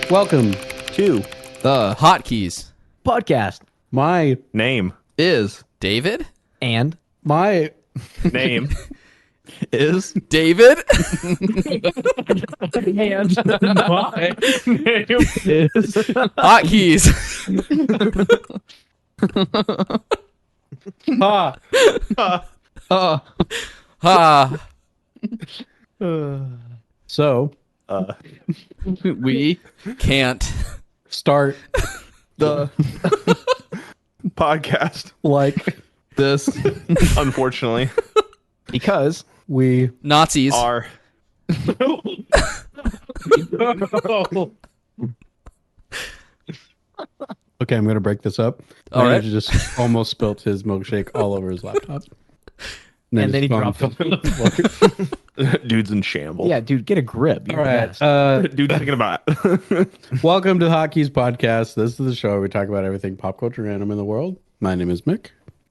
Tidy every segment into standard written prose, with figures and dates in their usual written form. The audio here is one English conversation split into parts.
Welcome to The Hotkeys podcast. my Name. is David. And my Name. Is David. Hotkeys. ha. Ha. So We can't start the Podcast. like this Unfortunately. because we Nazis. Are. Okay, I'm gonna break this up. All right. He just almost spilt his milkshake all over his laptop. And then he his dropped phone him. fell on the floor. Dude's in shambles. Yeah, dude, get a grip. All right. Dude's thinking about it. Welcome to Hotkeys podcast. This is the show where we talk about everything pop culture random in the world. My name is Mick.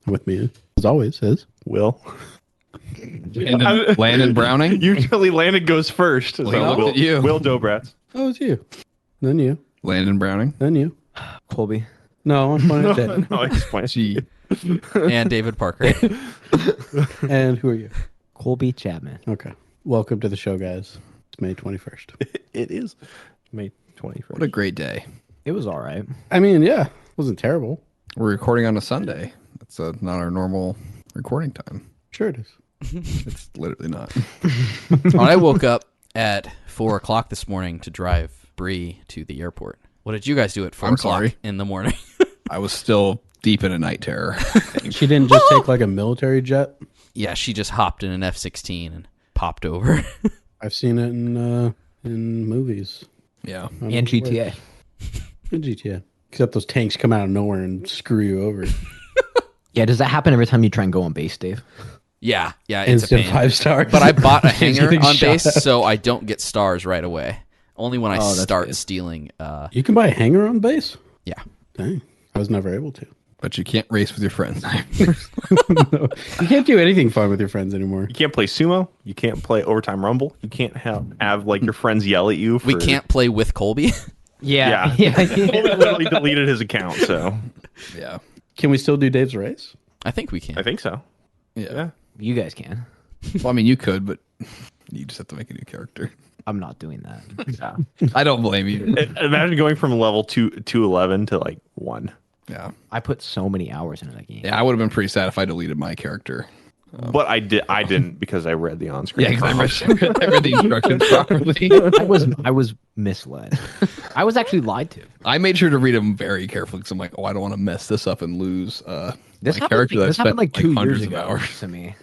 With me, as always, is Will. Landon Browning. Usually Landon goes first. Well, he looked at you. Wil Dobratz. oh, it's you. Then you. Landon Browning. Then you. Colby. No, I'm fine with that. No, explain. G. And David Parker. And who are you? Colby Chapman. Okay. Welcome to the show, guys. It's May 21st. It is May 21st. What a great day. It was all right. I mean, yeah, it wasn't terrible. We're recording on a Sunday. That's not our normal recording time. Sure it is. It's literally not. When I woke up at 4 o'clock this morning to drive Bree to the airport. What did you guys do at 4 I'm o'clock sorry. in the morning? I was still deep in a night terror. She didn't just take like a military jet. Yeah, she just hopped in an F-16 and popped over. I've seen it in movies. Yeah. And GTA. In GTA. Except those tanks come out of nowhere and screw you over. Yeah, does that happen every time you try and go on base, Dave? Yeah, it's a Instant pain. 5 stars. But I bought a hanger Getting on shot base, at. so I don't get stars right away. Only when I Oh, that's start good. stealing. You can buy a hanger on base? Yeah. Dang. I was never able to. But you can't race with your friends. No. You can't do anything fun with your friends anymore. You can't play sumo. You can't play overtime rumble. You can't have like your friends yell at you. For, We can't play with Colby. Yeah. Yeah. Colby literally deleted his account, so Yeah. Can we still do Dave's race? I think we can. I think so. Yeah. You guys can. Well, I mean, you could, but you just have to make a new character. I'm not doing that. Yeah. I don't blame you. Imagine going from level 211 to like 1. Yeah. I put so many hours into that game. Yeah, I would have been pretty sad if I deleted my character. But I didn't because I read the on-screen. Yeah, because I read the instructions properly. I was misled. I was actually lied to. I made sure to read them very carefully because I'm like, oh, I don't want to mess this up and lose This my happened, character that I this spent happened like 2 hundreds years of ago hours. to me.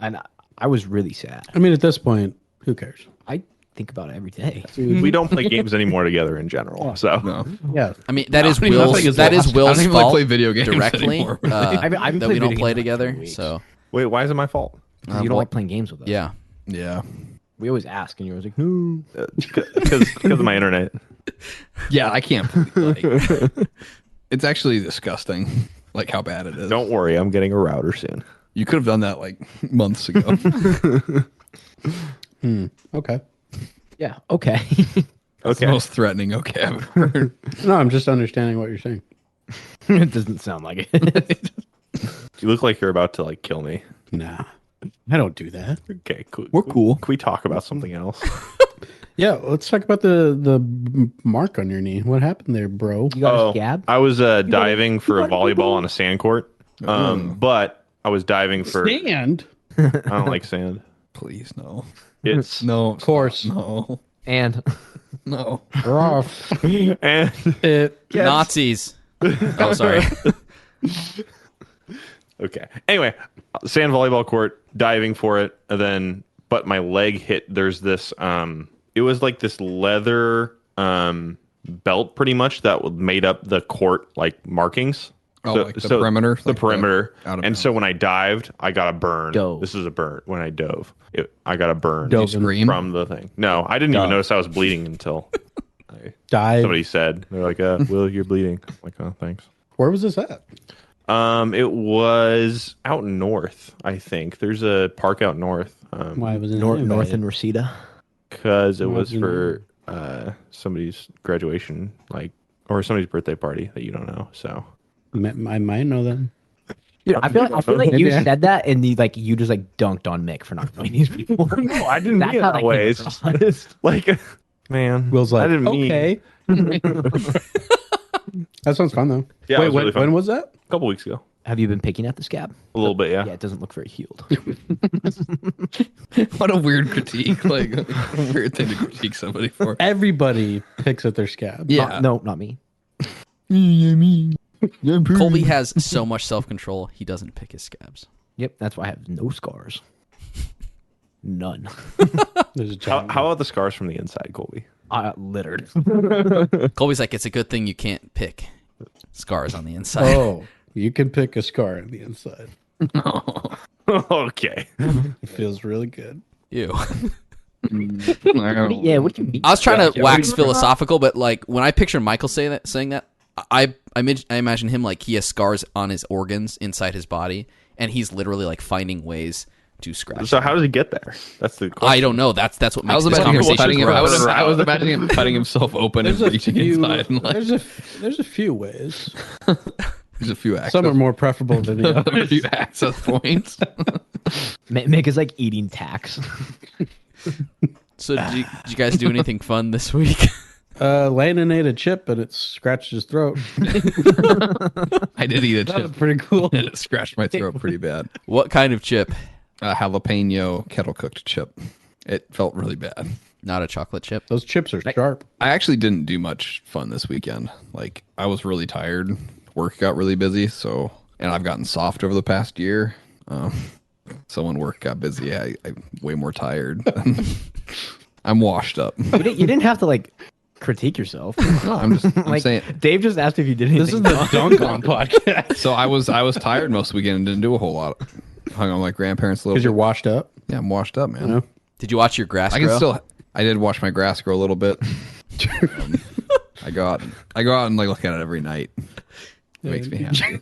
And I was really sad. I mean, at this point, who cares? I think about it every day. We don't play games anymore together in general. So No. Yeah. I mean, that is I don't even Will's. think That it's- is Will's I don't even fault. play video games directly. anymore. I haven't that we played don't video play games in like 3 together. weeks. So wait, why is it my fault? Because you don't like playing games with us. yeah, Yeah. We always ask, and you're always like, no. Because of my internet. Yeah, I can't. Like, it's actually disgusting, like how bad it is. Don't worry, I'm getting a router soon. You could have done that like months ago. Okay. Yeah, okay. That's the most threatening okay I've heard. No, I'm just understanding what you're saying. It doesn't sound like it. You look like you're about to like kill me. Nah. I don't do that. Okay, cool. We're cool. Can we talk about something else? Yeah, let's talk about the mark on your knee. What happened there, bro? You got a scab? I was diving for a volleyball on a sand court, but I was diving for. Stand. I don't like sand. Please, no. It's No. Of course. No. And No. Rough. and It. Nazis. Oh, sorry. okay. Anyway, sand volleyball court, diving for it, and then but my leg hit. There's this. It was like this leather belt, pretty much that made up the court like markings. Oh, like the perimeter? The Like perimeter. out of And bounds. so when I dived, I got a burn. Dove. This is a burn. When I dove, I got a burn Dove. Scream. from the thing. No, I didn't even notice I was bleeding until Died. somebody said, they're like, Will, you're bleeding. I'm like, oh, thanks. Where was this at? It was out north, I think. There's a park out north. Why was it North and Reseda. Because it was Wasn't for somebody's graduation, like, or somebody's birthday party that you don't know. So I might know them. Dude, I feel like you Maybe I- said that and you just like dunked on Mick for not knowing these people. no, I didn't That's mean it how that that way. came It's just across. like, man, Will's like, I didn't mean. okay. That sounds fun though. Yeah, it Wait, was really fun. when was that? A couple weeks ago, Have you been picking at the scab? a little bit, yeah. Yeah, it doesn't look very healed. What a weird critique. Like, what a weird thing to critique somebody for. Everybody picks at their scab. Yeah. No, not me. Colby has so much self-control, he doesn't pick his scabs. Yep, that's why I have no scars. None. There's a How, giant how about the scars from the inside, Colby? Littered. Colby's like, it's a good thing you can't pick scars on the inside. Oh, you can pick a scar on the inside. Okay. It feels really good. Ew. Yeah, what do you mean? I was trying to Yeah, wax what do you- philosophical, but like when I picture Michael saying that, I imagine him like he has scars on his organs inside his body, and he's literally like finding ways to scratch. So how does he get there? That's the question. I don't know. That's what I makes was this imagining him conversation cutting him. gross. I was imagining him cutting himself open and reaching inside. And like, there's a few ways. there's a few access. Some are more preferable than the a others. few access points. Mick is like eating tacks. So did you guys do anything fun this week? Landon ate a chip and it scratched his throat. I did eat a That was chip. pretty cool. And it scratched my throat pretty bad. What kind of chip? A jalapeno kettle cooked chip. It felt really bad. Not a chocolate chip. Those chips are sharp. I actually didn't do much fun this weekend. Like, I was really tired. Work got really busy, and I've gotten soft over the past year. So when work got busy, I'm way more tired. I'm washed up. You didn't have to like critique yourself. No, I'm Like saying. Dave just asked if you did anything. This is the Dunk On podcast. So I was tired most weekend and didn't do a whole lot. Hung on my grandparents a little Because bit. you're washed up. Yeah, I'm washed up, man. Yeah. Did you watch your grass I can grow? I did watch my grass grow a little bit. I go out and like look at it every night. It makes me happy.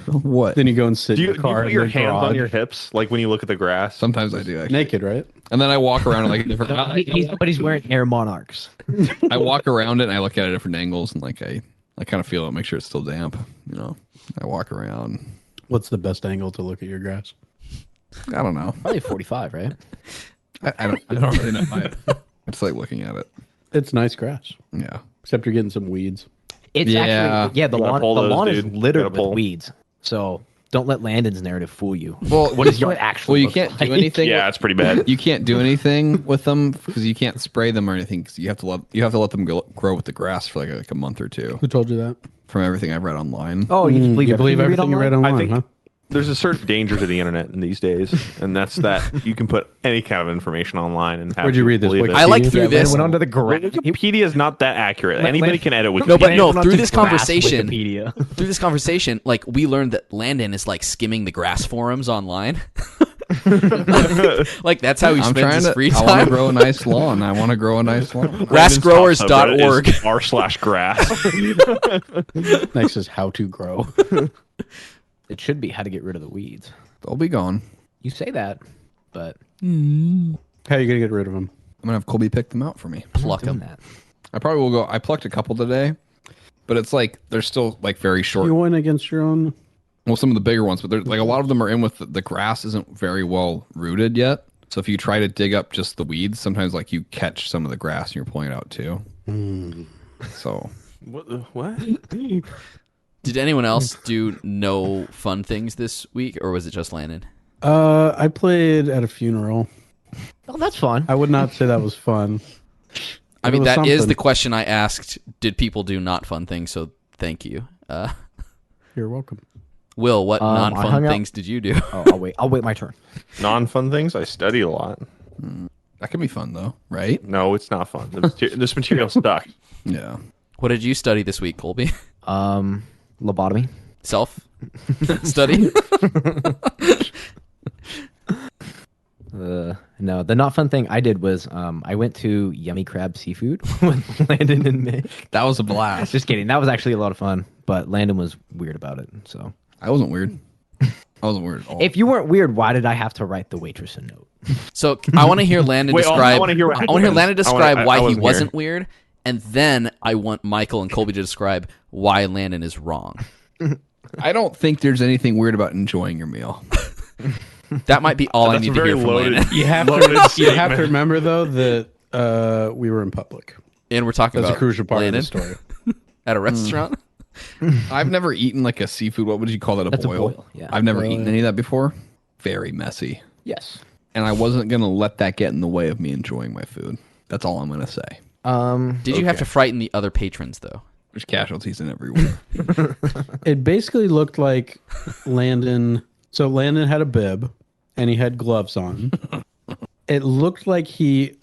What? Then you go and sit Do in you, your do you car put in your the hands on garage. your hips, like when you look at the grass? Sometimes I do actually. Naked, right? And then I walk around like different. But he's wearing Air Monarchs. I walk around it and I look at it at different angles and like I kind of feel it, make sure it's still damp. You know, I walk around. What's the best angle to look at your grass? I don't know. Probably 45, right? I don't really know. I just like looking at it. It's nice grass, Yeah. except you're getting some weeds. It's Yeah. actually the You gotta lawn. pull The those, lawn is dude. You littered gotta with pull. weeds. So don't let Landon's narrative fool you. Well, What does your actual? Well, you look can't like? do anything. Yeah, it's pretty bad. You can't do anything with them because you can't spray them or anything. Because you have to let them grow with the grass for like a month or two. Who told you that? From everything I've read online. Oh, you believe, You believe everything you read online, I think huh? there's a certain danger to the internet in these days, and that's that you can put any kind of information online and have Where'd you people read this? believe it. Wikipedia? I like through Yeah, this. Went under the grass. Wikipedia is not that accurate. Anybody can edit Wikipedia. No, but no. Went Through onto this grass conversation, Wikipedia. through this conversation, like we learned that Landon is like skimming the grass forums online. Like that's how he I'm spends trying his to. free I want to time. grow a nice lawn. I want to grow a nice lawn. Grassgrowers.org. r/grass. Next is how to grow. It should be how to get rid of the weeds. They'll be gone. You say that, but How are you gonna get rid of them? I'm gonna have Colby pick them out for me. Pluck doing him. that. I probably will go. I plucked a couple today, but it's like they're still like very short. You went against your own. Well, some of the bigger ones, but there's like a lot of them are in with the grass isn't very well rooted yet. So if you try to dig up just the weeds, sometimes like you catch some of the grass and you're pulling it out too. So What? Did anyone else do no fun things this week, or was it just Landon? I played at a funeral. Oh, that's fun. I would not say that was fun. I It mean, was that is something. the question I asked. Did people do not fun things? So thank you. You're welcome. Will, what I non-fun hung out- things did you do? Oh, I'll wait my turn. Non-fun things. I study a lot. that can be fun though, right? No, it's not fun. This material stuck. Yeah. What did you study this week, Colby? Lobotomy. Self study? No, the not fun thing I did was I went to Yummy Crab Seafood with Landon and Mick. That was a blast. Just kidding. That was actually a lot of fun, but Landon was weird about it. So I wasn't weird. I I wasn't weird at all. If you weren't weird, why did I have to write the waitress a note? So I want to hear Landon Wait, describe. I wanna hear what happened. Landon describe why he wasn't wasn't here. weird, and then I want Michael and Colby to describe why Landon is wrong. I don't think there's anything weird about enjoying your meal. That might be all I That's need a to very hear from loaded- Landon. You have Loaded to. You have statement. to remember though that we were in public. And we're talking That's about a crucial part Landon of the story. at a restaurant. I've never eaten like a seafood. What would you call that? That's a boil? boil, yeah. I've never eaten any of that before. Very messy. Yes. And I wasn't going to let that get in the way of me enjoying my food. That's all I'm going to say. Did you have to frighten the other patrons though? There's casualties in everywhere. It basically looked like Landon. So Landon had a bib, and he had gloves on. It looked like he.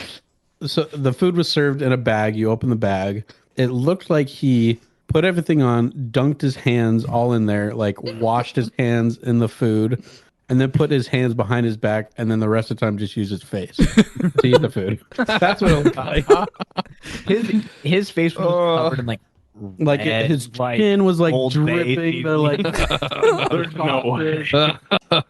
So the food was served in a bag. You open the bag. It looked like he put everything on, dunked his hands all in there, like washed his hands in the food, and then put his hands behind his back, and then the rest of the time just used his face to eat the food. That's what it looked like. His face was covered in like red, His like, chin was like Old Bay dripping. The like. There's no way.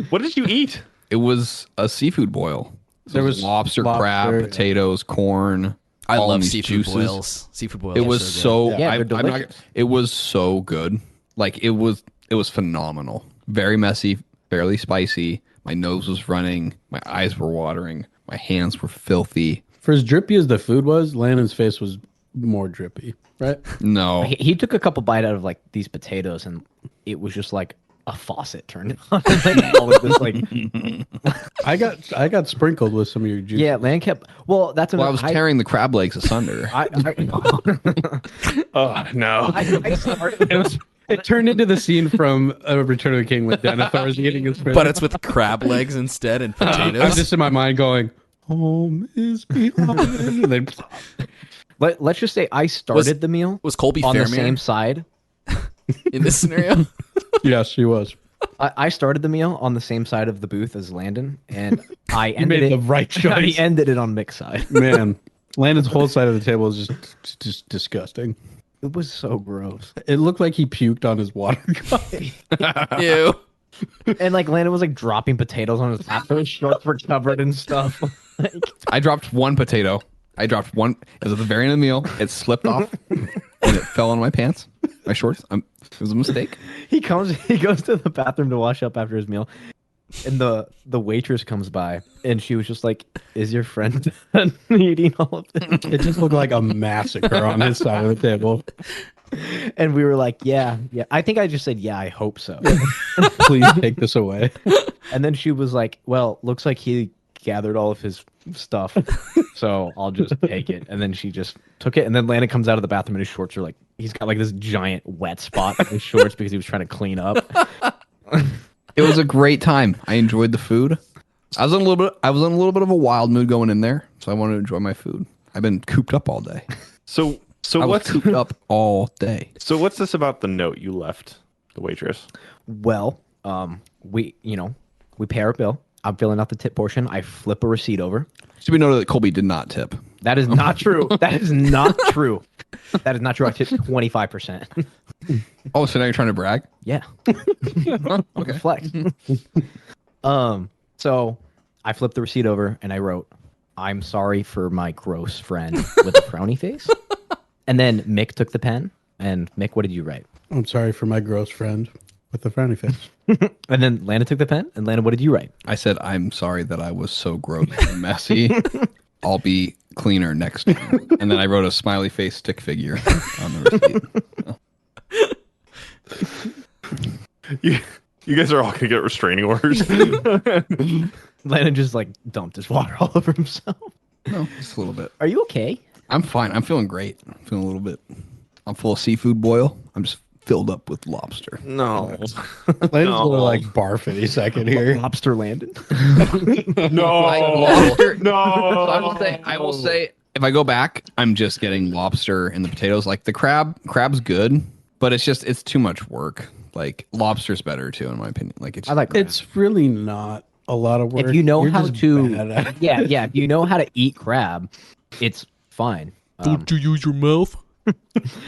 What did you eat? It was a seafood boil. So There it was lobster, lobster, crab, yeah. potatoes, corn. I all love these seafood juices. boils. Seafood boils. It are was good. so. Yeah, I, they're I'm not, delicious. it was so good. Like it was phenomenal. Very messy, fairly spicy. My nose was running. My eyes were watering. My hands were filthy. For as drippy as the food was, Landon's face was more drippy, right? No, He took a couple bite out of like these potatoes, and it was just like a faucet turned on. Like, all of this, like, I got sprinkled with some of your juice. yeah, Land kept. Well, that's well, I another. was tearing the crab legs asunder. Oh no. I started, It turned into the scene from Return of the King with Denethor is eating his food. But it's with crab legs instead and I'm potatoes. just in my mind going, home is behind. And then, let's just say I started the meal Was Colby on the Fairmere same side. in this scenario? yes, she was. I started the meal on the same side of the booth as Landon, and I ended made it. the right I choice. ended it on Mick's side. Man, Landon's whole side of the table is just disgusting. It was so gross. It looked like he puked on his water cup. Ew. And like Landon was like dropping potatoes on his lap. His shorts were covered and stuff. Like, I dropped one potato. It was at the very end of the meal. It slipped off and it fell on my pants, my shorts. It was a mistake. he goes to the bathroom to wash up after his meal, and the waitress comes by, and she was just like, "Is your friend done eating all of this?" It just looked like a massacre on his side of the table. And we were like, "Yeah." I think I just said, "Yeah, I hope so." Please take this away. And then she was like, "Well, looks like he gathered all of his stuff, so I'll just take it." And then she just took it. And then Landon comes out of the bathroom, and his shorts are like, he's got like this giant wet spot on his shorts because he was trying to clean up. It was a great time. I enjoyed the food. I was in a little bit of a wild mood going in there, so I wanted to enjoy my food. I've been cooped up all day. So I was what's cooped up all day. so what's this about the note you left the waitress? Well, we pay our bill. I'm filling out the tip portion. I flip a receipt over. Should we know that Colby did not tip? That is not true. That is not true. That is not true. I tipped 25%. Oh, so now you're trying to brag? Yeah. Okay. Flex. So I flipped the receipt over and I wrote, "I'm sorry for my gross friend," with a frowny face. And then Mick took the pen. And Mick, what did you write? I'm sorry for my gross friend with the frowny face. And then Landon took the pen. And Landon, what did you write? I said, I'm sorry that I was so gross and messy. I'll be cleaner next time. And then I wrote a smiley face stick figure on the receipt. You guys are all gonna get restraining orders. Landon just like dumped his water all over himself. No, just a little bit. Are you okay? I'm fine. I'm feeling great. I'm feeling a little bit. I'm full of seafood boil. I'm just filled up with lobster. No. Landon's a little like barf any second here. Lobster Landon? No. Lobster. No. I will say, if I go back, I'm just getting lobster and the potatoes. Like the crab's good, but it's too much work. Like lobster's better too, in my opinion. Like I like crab. It's really not a lot of work. If you know You're how just to, bad at it. yeah, if you know how to eat crab, it's fine. Don't you use your mouth?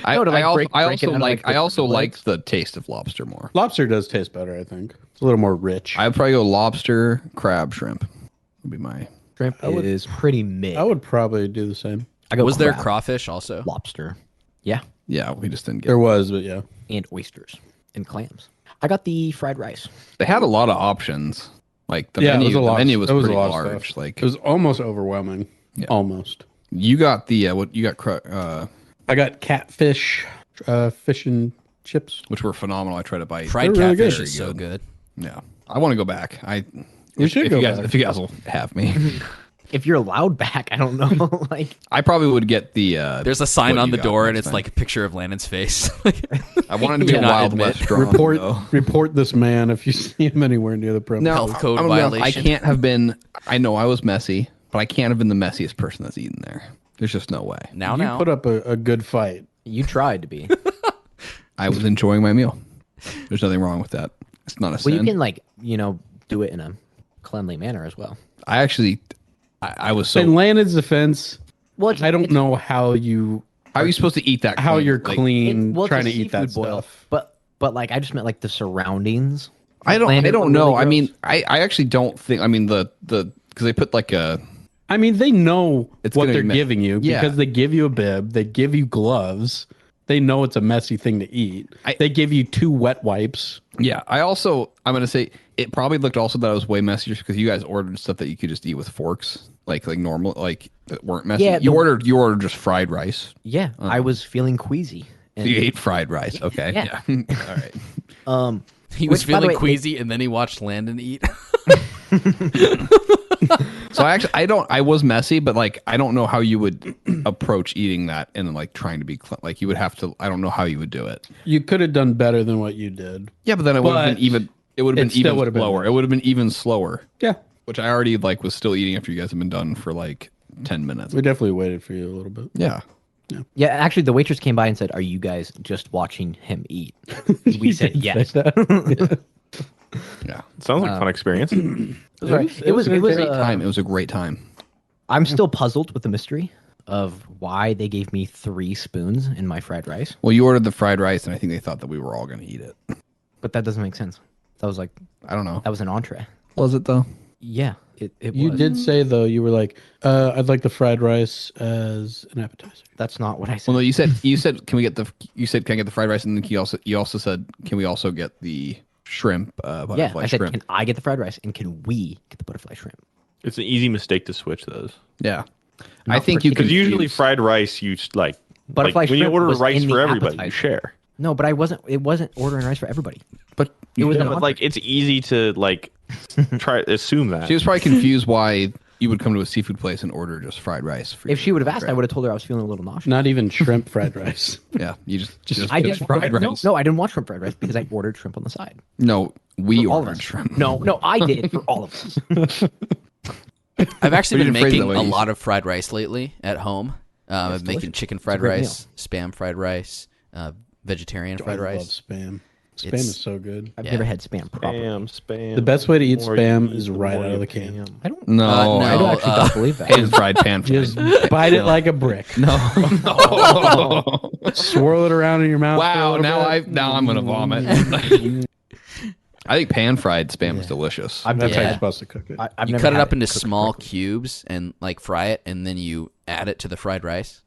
I No, to, like, also, break I it also into, like like, I also the like legs. the taste of lobster more. Lobster does taste better, I think. It's a little more rich. I'd probably go lobster, crab, shrimp. Would be my. Shrimp is pretty mid. I would probably do the same. I go Was there crab, crawfish also? lobster? Yeah, Yeah, we just didn't get. There was, but yeah. and oysters and clams. I got the fried rice. They had a lot of options. Like the Yeah, menu, it was a lot. the menu was It was a pretty lot of large. stuff. Like It was almost overwhelming. Yeah. Almost. you got the what you got, I got catfish, fish and chips. which were phenomenal. I tried to bite. Fried They're really catfish good. is so good. Yeah, I want to go back. You should if go you guys back. if you guys will have me. If you're allowed back, I don't know. Like, I probably would get the. There's a sign what on you the got door, and next it's time. like a picture of Landon's face. I wanted to be Do a not Wild admit. West drunk. Report though. report this man if you see him anywhere near the premises. Health code I don't know. I violation. can't have been. I know I was messy, but I can't have been the messiest person that's eaten there. There's just no way. now, You now. put up a good fight. you tried to be. I was enjoying my meal. There's nothing wrong with that. It's not a Well, sin. you can, like, do it in a cleanly manner as well. I actually, I was so. In Landon's defense, Well, I don't know how you How are you supposed to eat that? how clean? you're Like, clean it's trying a to eat that seafood boil, stuff. but like, I just meant like the surroundings. I don't Landon were know. really I mean, gross. I actually don't think. I mean, the because they put like a. I mean, they know It's what gonna they're be giving you Yeah. because they give you a bib, they give you gloves, they know it's a messy thing to eat. They give you 2 wet wipes. Yeah, I'm gonna say it probably looked also that I was way messier because you guys ordered stuff that you could just eat with forks, like normal, like that weren't messy. Yeah, you ordered just fried rice. Yeah, I was feeling queasy. And, You ate fried rice. Okay. Yeah. All right. He was Which, by the feeling way, queasy, and then he watched Landon eat. So I was messy, but like I don't know how you would approach eating that and like trying to be like you would have to. I don't know how you would do it. You could have done better than what you did. Yeah, but then it would have But been even. It would have it been still even would have been slower. worse. It would have been even slower, Yeah, which I already like was still eating after you guys have been done for like 10 minutes. we definitely waited for you a little bit. Yeah. yeah, actually, the waitress came by and said, "Are you guys just watching him eat?" We said yes. Yeah. Sounds like a fun experience. It was Great time. It was a great time. I'm still puzzled with the mystery of why they gave me 3 spoons in my fried rice, Well, you ordered the fried rice, and I think they thought that we were all going to eat it. but that doesn't make sense. That was like I don't know. that was an entree. Was it though? Yeah, it You was. did say though, you were like, I'd like the fried rice as an appetizer. That's not what I said. Well, no. You said can we get the? You said can I get the fried rice, and then you also said can we also get the shrimp? Yeah, Butterfly I said, shrimp. can I get the fried rice and can we get the butterfly shrimp? It's an easy mistake to switch those. Yeah. I think you Because can usually fried rice, you like Butterfly when you shrimp order was rice in the for everybody, you appetizer. share. No, but it wasn't ordering rice for everybody. But It was Yeah, an but entree. like it's easy to like try assume that. she was probably confused why you would come to a seafood place and order just fried rice. For If she would have asked, I would have told her I was feeling a little nauseous. Not even shrimp fried rice. Yeah, you just I just didn't fried no, rice. no, I didn't want shrimp fried rice because I ordered shrimp on the side. No, we For all of ordered us. shrimp. No, I did for all of us. I've actually We been didn't phrase it making that way. a lot of fried rice lately at home. I'm making delicious. chicken fried great rice, spam fried rice, vegetarian fried I rice. love spam. Spam It's- is so good. I've Yeah. never had spam properly. Spam. The best way to eat The more you spam eat, is the right more out you of the pay can. 'em. I don't. No, no. I don't actually don't believe that. pan fried, pan fried. Just bite it like a brick. no. Swirl it around in your mouth. for a Wow, little bit. now I'm gonna vomit. I think pan fried spam is delicious. That's how Yeah. you're supposed to cook it. I've You never cut it had up into cooked small correctly. cubes and like fry it, and then you add it to the fried rice.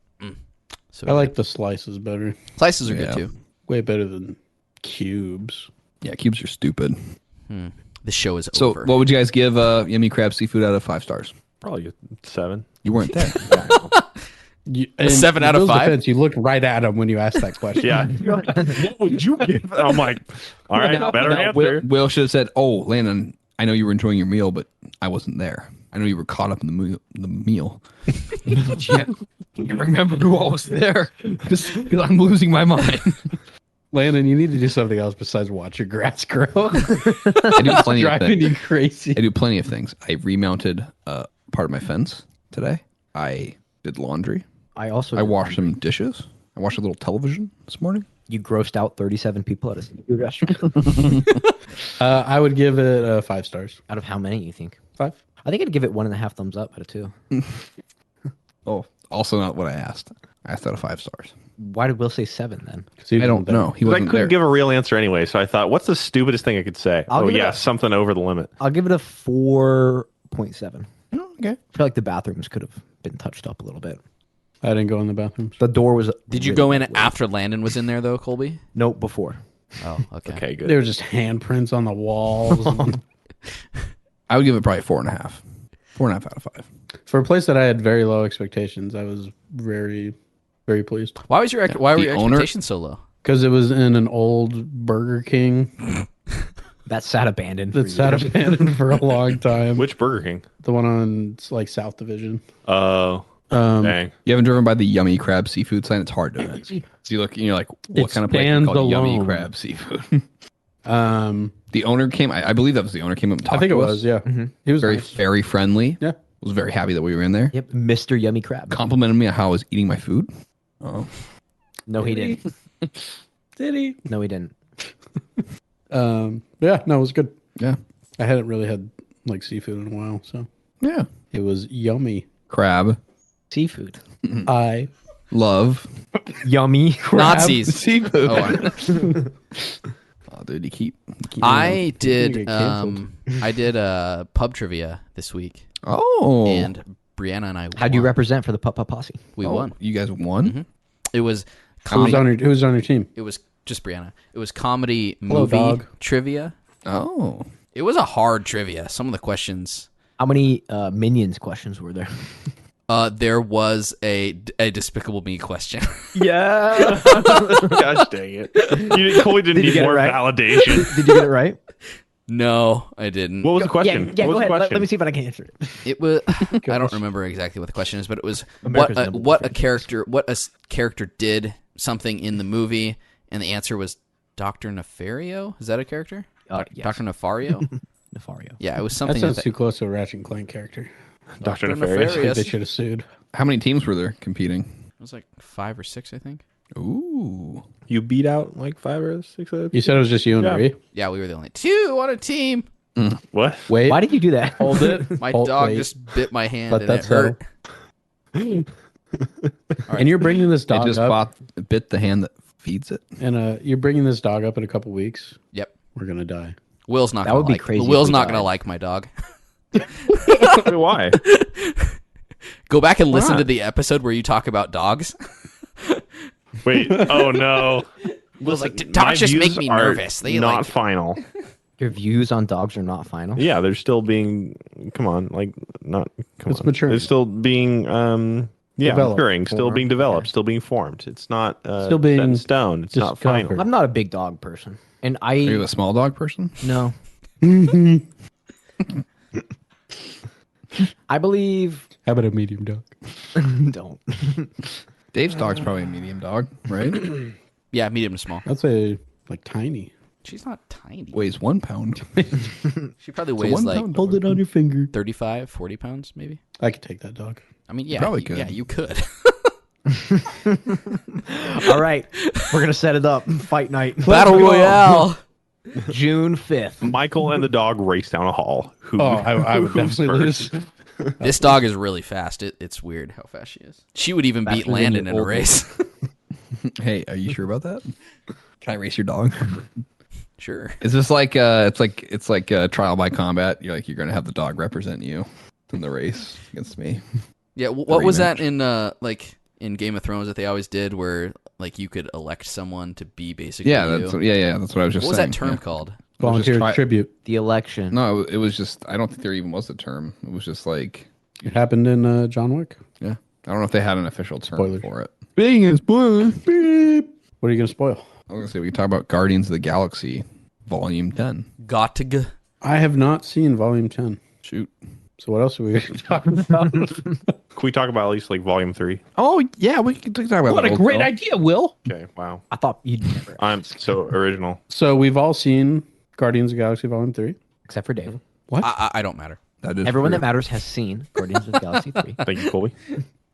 So I like the slices better. slices are Yeah. good too. Way better than cubes. Yeah, cubes are stupid. The show is So, over. what would you guys give Yummy Crab Seafood out of 5 stars? Probably a 7. You weren't there. And 7 out in of Bill's 5? defense, you looked right at him when you asked that question. Yeah. What would you give? I'm like, all right, better Now, answer. Will should have said, "Oh, Landon, I know you were enjoying your meal, but I wasn't there. I know you were caught up in the meal. Can't remember who all was there because I'm losing my mind. Landon, you need to do something else besides watch your grass grow. I do plenty of Driving things. you crazy. I do plenty of things. I remounted part of my fence today. I did laundry. I also. I washed some dishes. I watched a little television this morning. You grossed out 37 people at a seafood restaurant. I would give it 5 stars. Out of how many you think? 5. I think I'd give it 1.5 thumbs up out of 2. Oh, also not what I asked. I asked out of 5 stars. Why did Will say 7 then? I don't know. He I wasn't couldn't there. give a real answer anyway, so I thought, what's the stupidest thing I could say? I'll give it a- something over the limit. I'll give it a 4.7. Oh, okay. I feel like the bathrooms could have been touched up a little bit. I didn't go in the bathrooms. The door was. Did you really go in late. after Landon was in there though, Colby? Nope, before. Oh, okay. Okay, good. There were just handprints on the walls. I would give it probably 4.5. 4.5 out of 5. For a place that I had very low expectations, I was very, very pleased. Why were your owner- expectations so low? Because it was in an old Burger King That sat abandoned. that sat abandoned for a long time. Which Burger King? The one on like South Division. Oh, dang. You haven't driven by the Yummy Crab seafood sign? It's hard to. So you look and you're like, what It kind of place is stands called Yummy alone. Crab seafood? Um, The owner came. I believe that was the owner came up and talked I think it to was. us. Yeah, he was Very nice. very friendly. Yeah. Was very happy that we were in there. Yep, Mr. Yummy Crab. Complimented me on how I was eating my food. Oh, No, he didn't. Did he? No, he didn't. Yeah, no, it was good. yeah, I hadn't really had like seafood in a while, so yeah. it was yummy. Crab, Seafood. I love Yummy. Nazis. seafood. Oh, Oh, dude, you keep I did. get canceled. I did pub trivia this week, Oh, and Brianna and I. How'd you won. represent for the Putt Posse? We oh, won. You guys won. It was who was comedy. on your team? It was just Brianna. It was comedy Hello, movie dog. trivia. Oh, It was a hard trivia. Some of the questions. How many Minions questions were there? There was a Despicable Me question. Yeah. Gosh dang it. Colby didn't Did you need get it more right? validation. Did you get it right? No, I didn't. What was the question? Yeah, what was go the ahead. question? Let me see if I can answer it. It was. I don't remember exactly what the question is, but it was America's number one what a character did something in the movie, and the answer was Dr. Nefario. Is that a character? Yes. Dr. Nefario. Nefario. Yeah, it was That something. sounds that- too close to a Ratchet and Clank character. Dr. Dr. Nefarious. I think Yes. they should have sued. how many teams were there competing? It was like 5 or 6, I think. Ooh, You beat out like 5 or 6 of You said it was just you and Yeah. Marie. Yeah, we were the only 2 on a team. What? Wait, Why did you do that? hold it. My Hold- dog wait. just bit my hand Let and that it hurt. And you're bringing this it dog just up, bit the hand that feeds it. and you're bringing this dog up in a couple weeks. Yep. We're gonna die. Will's not. That gonna would be like, crazy if Will's we not gonna died. like my dog. Wait, why? Go back and listen not? to the episode where you talk about dogs. Wait. Oh no. Will's like, Listen, dogs my just make views me are nervous. They not like. final. Your views on dogs are not final. Yeah, they're still being. Come on, like not. Come It's on. maturing. They're still being. Developed. Maturing, still Formed. being developed, still being formed. It's not Still being set in stone. It's not discovered. final. I'm not a big dog person, and Are you I a small dog person? no. I believe. How about a medium dog? Don't. Dave's dog's probably a medium dog, right? Yeah, medium to small. I'd say like tiny. She's not tiny. Weighs 1 pound. She probably It's a weighs 1 like pound Hold it on your finger. 35, 40 pounds, maybe. I could take that dog. I mean, yeah, probably could. Yeah, you could. All right, we're gonna set it up. Fight night. Battle Royale. June 5th. Michael and the dog race down a hall. Who, I would who's definitely first? lose. This dog is really fast. It's weird how fast she is. She would even beat Faster than Landon your in a old race. Hey, are you sure about that? Can I race your dog? Sure. Is this like it's like trial by combat? You're gonna have the dog represent you in the race against me. Yeah. What was that Rematch. in like in Game of Thrones that they always did, where like you could elect someone to be basically Yeah, you? that's what I was just What was saying. that term yeah. called? Volunteer try- tribute. The election. No, it was just I don't think there even was a term. It was just like It happened in John Wick. yeah. I don't know if they had an official term Spoilers. for it. Being a spoiler. Beep. What are you gonna spoil? I was gonna say we can talk about Guardians of the Galaxy Volume 10. Gottig. I have not seen Volume 10. Shoot. So what else are we going to talk about? Can we talk about at least like volume 3? Oh yeah, we can talk about What a that great also. idea, Will. Okay, wow. I thought you'd never, I'm so original. So we've all seen Guardians of the Galaxy Volume 3. except for Dave. What? I don't matter. That is Everyone true. that matters has seen Guardians of the Galaxy 3. Thank you, Colby.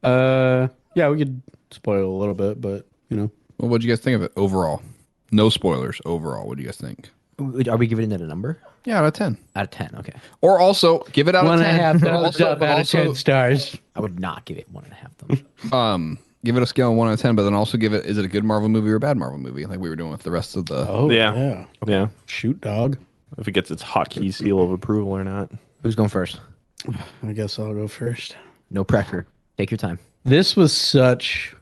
Yeah, we could spoil a little bit, but you know. Well, what'd you guys think of it overall? No spoilers. Overall, what do you guys think? Are we giving it a number? Yeah, out of 10. Out of 10, okay. Or also give it out One of and a 10. half but thumbs also, up but out of also, 10 stars. I would not give it 1.5 thumbs. give it a scale of 1 out of 10, but then also give it, is it a good Marvel movie or a bad Marvel movie? Like we were doing with the rest of the. Oh Yeah. Yeah. Shoot, dog. If it gets its hotkey seal of approval or not. Who's going first? I guess I'll go first. No pressure. Take your time. This was such.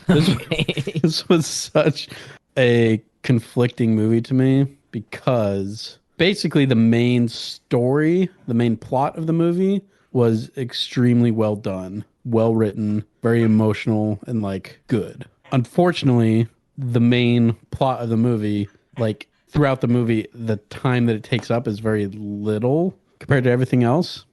This was such a conflicting movie to me because basically the main story, the main plot of the movie was extremely well done, well written, very emotional, and like good. Unfortunately, the main plot of the movie, like throughout the movie, the time that it takes up is very little compared to everything else.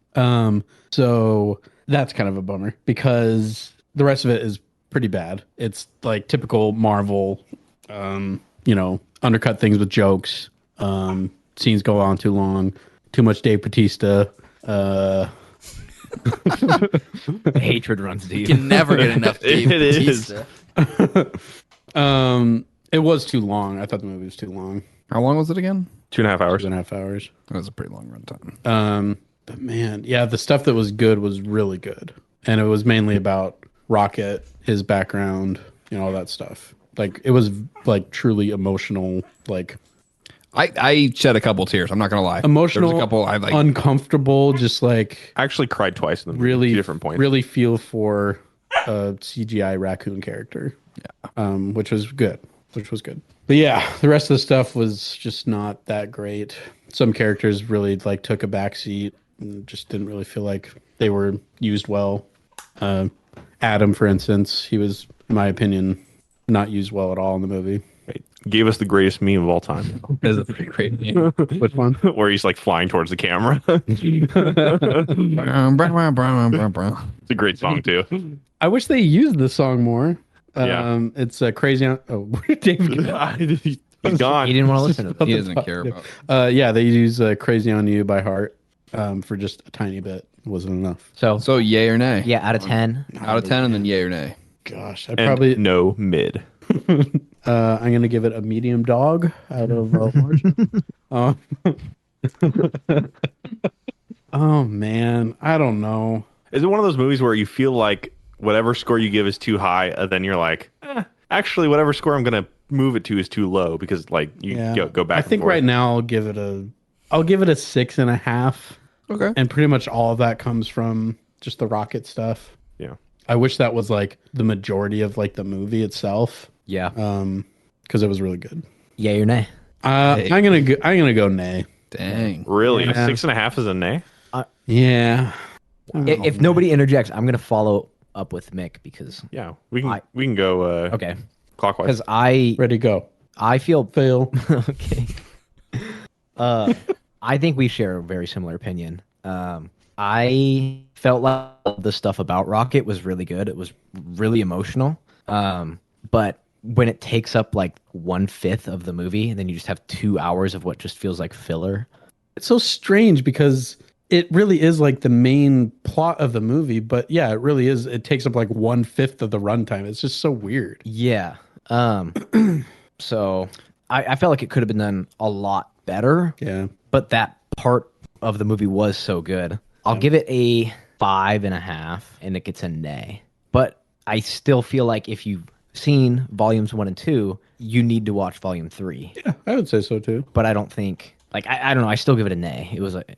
So that's kind of a bummer because the rest of it is pretty bad. It's like typical Marvel, undercut things with jokes. Scenes go on too long, too much Dave Bautista. Hatred runs You deep. can never get enough Dave It is. Bautista. It was too long. I thought the movie was too long. How long was it again? 2.5 hours. 2.5 hours. That was a pretty long runtime. But man, yeah, the stuff that was good was really good. And it was mainly about Rocket, his background, all that stuff. Like it was like truly emotional, like I shed a couple tears. I'm not gonna lie. emotional, There's a couple I like. uncomfortable, just like I actually cried twice in the movie. really 2 different points. really feel for a CGI raccoon character. Yeah. Which was good. But yeah, the rest of the stuff was just not that great. Some characters really like took a backseat and just didn't really feel like they were used well. Adam, for instance, he was, in my opinion, not used well at all in the movie. Right. Gave us the greatest meme of all time. That is a pretty great name. Which one? Where he's like flying towards the camera. It's a great song too. I wish they used the song more. Yeah. It's Crazy on... Oh, where did David go? He's gone. He didn't want to listen to He this. doesn't care about. Yeah, they use Crazy on You by Heart for just a tiny bit. It wasn't enough. So yay or nay? Yeah, out of 10. Out of 10, and then yay or nay. Gosh, I And probably... no mid. I'm going to give it a medium dog out of large. Oh, man. I don't know. Is it one of those movies where you feel like whatever score you give is too high, and then you're like, actually, whatever score I'm going to move it to is too low because like you go back. I think and forth. right now I'll give it a 6.5. Okay. And pretty much all of that comes from just the Rocket stuff. Yeah. I wish that was like the majority of like the movie itself. Yeah. Because it was really good. Yay or nay? I'm gonna go nay. Dang. Really, Yeah. 6.5 is a nay. Yeah. If nobody interjects, I'm going to follow up with Mick because, Yeah, we can go okay. clockwise. Because I Ready, go. feel Fail. okay. I think we share a very similar opinion. I felt like all the stuff about Rocket was really good. It was really emotional. But when it takes up like 1/5 of the movie, and then you just have 2 hours of what just feels like filler. It's so strange because it really is like the main plot of the movie, but yeah, it really is. It takes up like 1/5 of the runtime. It's just so weird. Yeah. So I felt like it could have been done a lot better. Yeah. But that part of the movie was so good. I'll give it a 5.5, and it gets a nay. But I still feel like if you've seen volumes 1 and 2, you need to watch volume 3. Yeah, I would say so too. But I don't think I don't know. I still give it a nay. It was like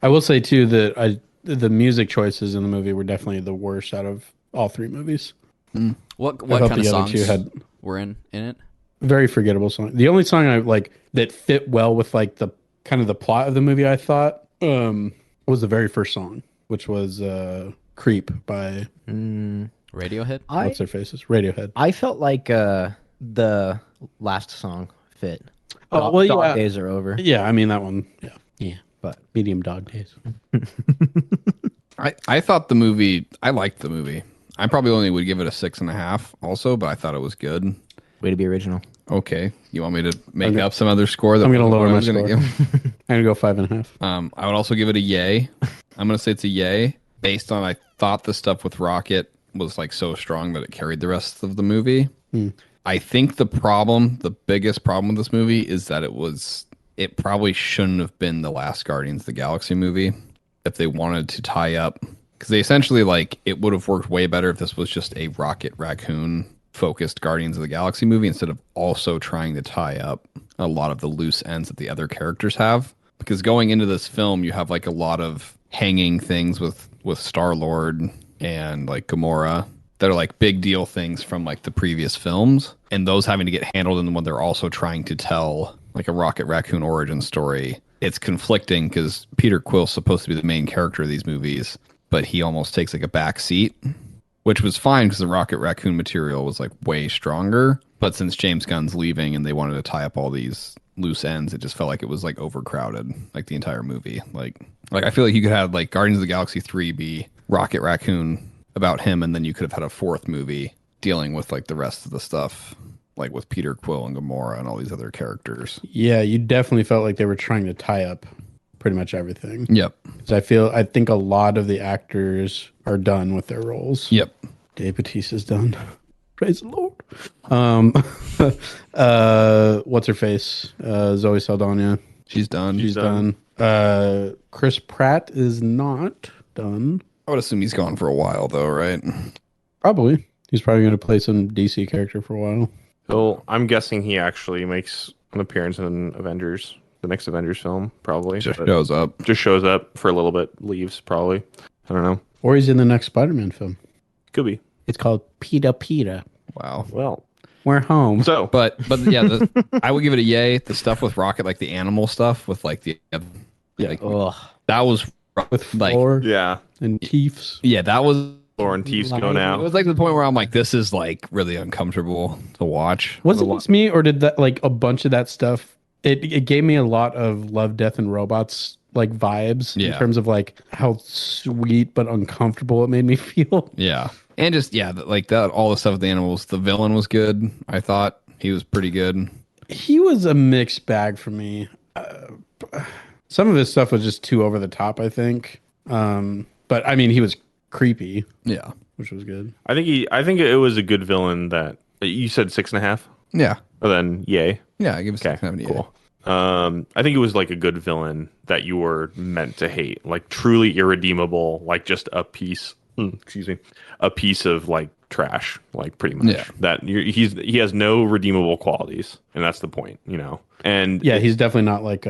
I will say too that the music choices in the movie were definitely the worst out of all 3 movies. What I thought kind of the other songs 2 had were in it? very forgettable song. The only song I like that fit well with like the kind of the plot of the movie, I thought, was the very first song, which was "Creep" by Radiohead? what's their faces? Radiohead. I felt like the last song fit. Oh, well, Dog yeah. days are over. Yeah, I mean that one. Yeah, But medium dog days. I thought the movie. I liked the movie. I probably only would give it a 6.5 also, but I thought it was good. way to be original. Okay. You want me to make up some other score? That I'm gonna wasn't lower what I my was gonna score. give? I'm gonna go 5.5. I would also give it a yay. I'm gonna say it's a yay based on I thought the stuff with Rocket was like so strong that it carried the rest of the movie. I think the biggest problem with this movie is that it probably shouldn't have been the last Guardians of the Galaxy movie if they wanted to tie up because they essentially like it would have worked way better if this was just a Rocket Raccoon focused Guardians of the Galaxy movie instead of also trying to tie up a lot of the loose ends that the other characters have. Because going into this film, you have like a lot of hanging things with Star-Lord and like Gamora that are like big deal things from like the previous films, and those having to get handled. And when they're also trying to tell like a Rocket Raccoon origin story, it's conflicting because Peter Quill's supposed to be the main character of these movies, but he almost takes like a back seat, which was fine because the Rocket Raccoon material was like way stronger. But since James Gunn's leaving and they wanted to tie up all these loose ends, it just felt like it was like overcrowded, like the entire movie. Like I feel like you could have like Guardians of the Galaxy 3 be Rocket Raccoon about him, and then you could have had a fourth movie dealing with like the rest of the stuff, like with Peter Quill and Gamora and all these other characters. Yeah, you definitely felt like they were trying to tie up pretty much everything. Yep. 'Cause I think a lot of the actors are done with their roles. Yep. Dave Bautista's done. Praise the Lord. What's her face? Zoe Saldana. She's done. She's done. Chris Pratt is not done. I would assume he's gone for a while though, right? Probably. He's probably going to play some DC character for a while. So I'm guessing he actually makes an appearance in Avengers, the next Avengers film, probably. Just But shows up. just shows up for a little bit, leaves probably. I don't know. Or he's in the next Spider-Man film. Could be. It's called Peter. Wow. Well, We're home. so But yeah, I would give it a yay. The stuff with Rocket, like the animal stuff with like the like, that was With like Floor yeah, and Keefs. yeah, that was. Lauren Teef's going It out. was like the point where I'm like, this is like really uncomfortable to watch. Was it just me, or did that like a bunch of that stuff? It gave me a lot of Love, Death, and Robots like vibes in Yeah. terms of like how sweet but uncomfortable it made me feel. Yeah, and just like that. All the stuff with the animals. The villain was good. I thought he was pretty good. He was a mixed bag for me. Some of his stuff was just too over the top, I think. But I mean, he was creepy, Yeah, which was good. I think it was a good villain. That you said 6.5. yeah, Well, then yay. yeah. I give it Okay, 6.5. cool. I think it was like a good villain that you were meant to hate, like truly irredeemable, like just a piece. Excuse me, a piece of like trash, like pretty much. Yeah. That he has no redeemable qualities, and that's the point, you know. And Yeah, he's definitely not like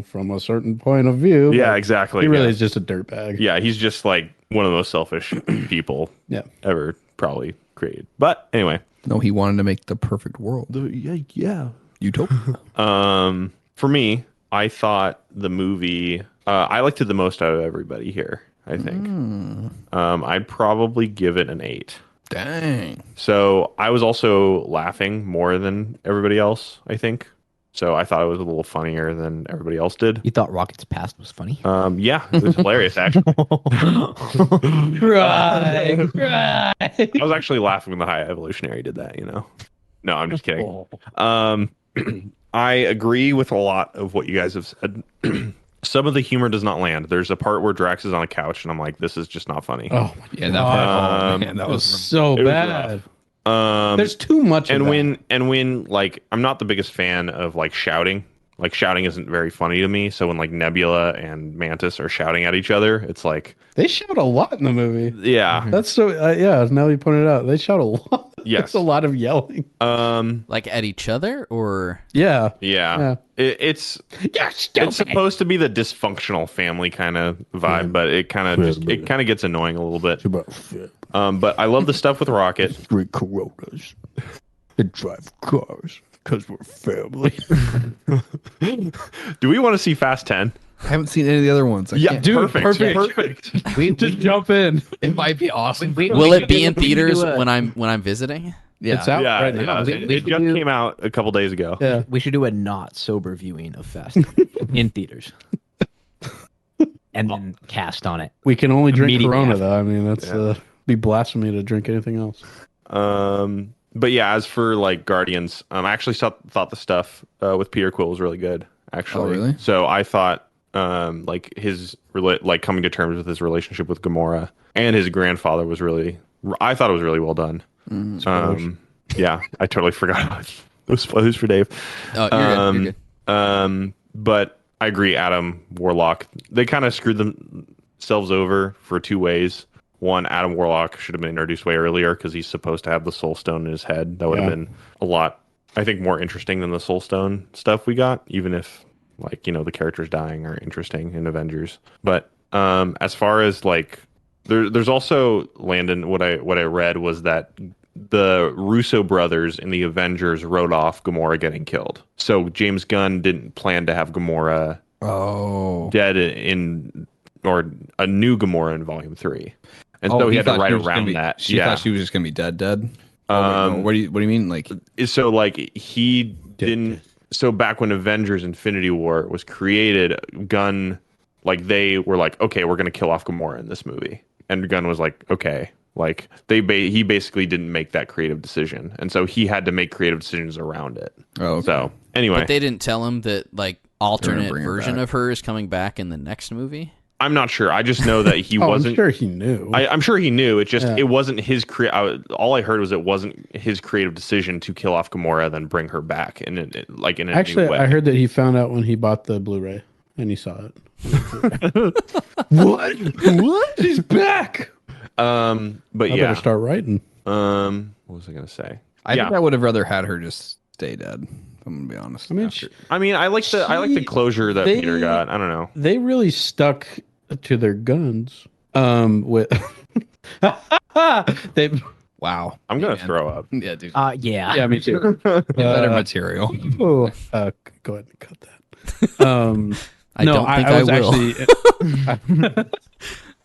from a certain point of view. yeah, but exactly. He really yeah. is just a dirtbag. Yeah, he's just like one of the most selfish people Yeah. ever probably created. But anyway, No, he wanted to make the perfect world. yeah. Utopia. For me, I thought the movie I liked it the most out of everybody here. I think I'd probably give it an 8. Dang. So I was also laughing more than everybody else, I think. So I thought it was a little funnier than everybody else did. You thought Rocket's past was funny? Yeah, it was hilarious actually. Right. I was actually laughing when the High Evolutionary did that, you know. No, I'm just kidding. I agree with a lot of what you guys have said. Some of the humor does not land. There's a part where Drax is on a couch and I'm like, this is just not funny. Oh my Yeah, that part. Um, That It was was so it was bad. rough. There's too much of and that. when like I'm not the biggest fan of like shouting. Like shouting isn't very funny to me. So when like Nebula and Mantis are shouting at each other, it's like, They shout a lot in the movie. yeah, That's so yeah, now you pointed it out. They shout a lot. Yes. It's a lot of yelling. Like at each other, or Yeah. yeah. It's supposed to be the dysfunctional family kind of vibe, but it kind of gets annoying a little bit. But I love the stuff with Rocket. Drink Coronas and drive cars because we're family. Do we want to see Fast 10? I haven't seen any of the other ones. I Yeah, can't- Dude, perfect. perfect. Just jump in. It might be awesome. will it be in theaters when I'm visiting? Yeah. It's out Yeah, right now. it just came out a couple days ago. Yeah. We should do a not sober viewing of Fast in theaters, and then cast on it. We can only drink Immediately Corona, after. though. I mean, that's be blasphemy to drink anything else. But yeah, as for like Guardians, I actually thought the stuff with Peter Quill was really good. Actually, Oh, really? So I thought like his like coming to terms with his relationship with Gamora and his grandfather was really. I thought it was really well done. Yeah, I totally forgot about those spoilers for Dave. Oh, you're good. But I agree, Adam Warlock. They kind of screwed themselves over for two ways. One, Adam Warlock should have been introduced way earlier because he's supposed to have the Soul Stone in his head. That would have been a lot, I think, more interesting than the Soul Stone stuff we got, even if, like, the characters dying are interesting in Avengers. But as far as, like, there's also, Landon, what I read was that the Russo brothers in the Avengers wrote off Gamora getting killed. So James Gunn didn't plan to have Gamora dead or a new Gamora in Volume 3. And so he had to write around that. She thought she was just gonna be dead. What do you mean? Like, so like he didn't. So back when Avengers Infinity War was created, Gunn, like, they were like, okay, we're gonna kill off Gamora in this movie, and Gunn was like, okay, like he basically didn't make that creative decision, and so he had to make creative decisions around it. Oh, okay. So anyway, But they didn't tell him that, like, alternate version of her is coming back in the next movie. I'm not sure. I just know that he wasn't. I'm sure he knew. I'm sure he knew. It just it wasn't his all I heard was it wasn't his creative decision to kill off Gamora, then bring her back, and Actually, I heard that he found out when he bought the Blu-ray and he saw it. What? She's back. But I better start writing. What was I gonna say? I think I would have rather had her just stay dead. I'm gonna be honest. I mean, I like the closure that Peter got. I don't know. They really stuck to their guns. With they. Wow. I'm gonna throw up. Yeah, dude. Yeah, Me too. Better material. Go ahead and cut that. I don't think I will. Actually,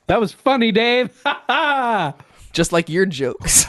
that was funny, Dave. Just like your jokes.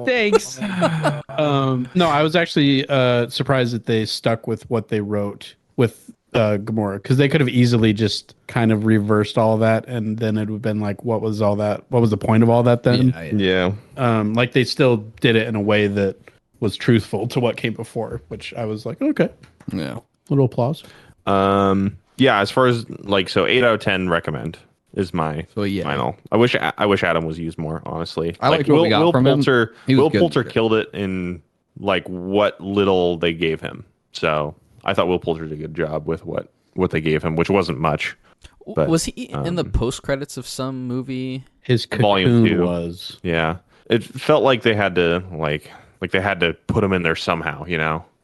Thanks. No, I was actually surprised that they stuck with what they wrote with Gamora, because they could have easily just kind of reversed all that, and then it would have been like, what was all that? What was the point of all that then? Yeah. Like, they still did it in a way that was truthful to what came before, which I was like, okay, Yeah. little applause. Yeah. As far as, like, so 8 out of 10 recommend is my final. I wish Adam was used more, honestly. I like what we got from him. Will Poulter killed it in, like, what little they gave him. So I thought Will Poulter did a good job with what they gave him, which wasn't much. But, was he in the post credits of some movie? His Volume cocoon 2 was. Yeah, it felt like they had to like they had to put him in there somehow,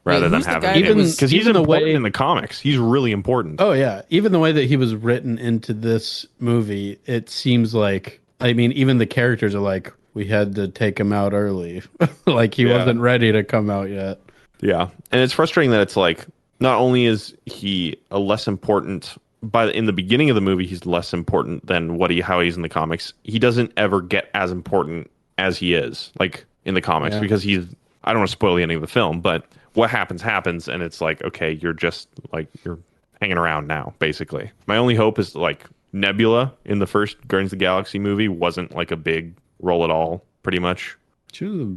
rather than having because he's important in the comics. He's really important. Oh yeah, even the way that he was written into this movie, it seems like, I mean, even the characters are like, we had to take him out early, like he wasn't ready to come out yet. Yeah, and it's frustrating that it's like, not only is he a less important in the beginning of the movie, he's less important than how he's in the comics. He doesn't ever get as important as he is, like, in the comics, because I don't want to spoil the ending of the film, but what happens, and it's like, okay, you're just like, you're hanging around now, basically. My only hope is, like, Nebula in the first Guardians of the Galaxy movie wasn't like a big role at all, pretty much. She was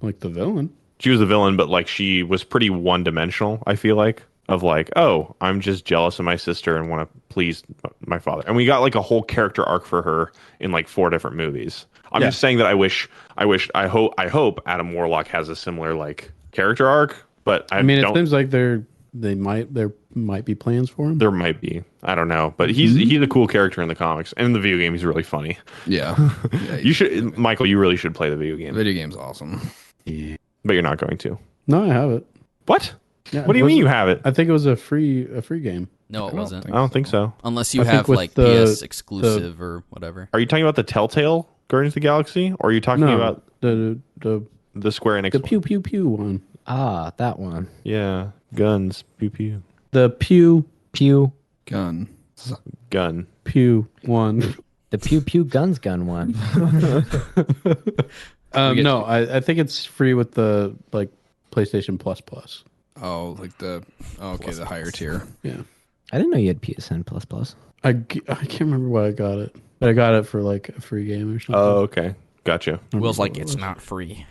like the villain. She was the villain, but, like, she was pretty one-dimensional, I feel like. Of like, oh, I'm just jealous of my sister and want to please my father. And we got, like, a whole character arc for her in, like, 4 different movies. I'm just saying that I hope Adam Warlock has a similar, like, character arc, but I mean, it seems like there might be plans for him. There might be. I don't know, but he's a cool character in the comics, and in the video game he's really funny. Yeah. You should, Michael. You really should play the video game. Video game's awesome. Yeah. But you're not going to. No, I have it. What? Yeah, what do you mean you have it? I think it was a free game. No, it wasn't. I don't think so. Unless you I have, think like, with PS exclusive or whatever. Are you talking about the Telltale Guardians of the Galaxy, or are you talking about the Square Enix? The pew pew pew one. Ah, that one. Yeah, guns, pew pew. The pew Gun. pew one. The pew pew guns gun one. No, I think it's free with the, like, PlayStation Plus. Oh, like the the higher tier. Yeah. I didn't know you had PSN plus plus. I can't remember why I got it. But I got it for, like, a free game or something. Oh, okay, gotcha. Will's like, it's not free.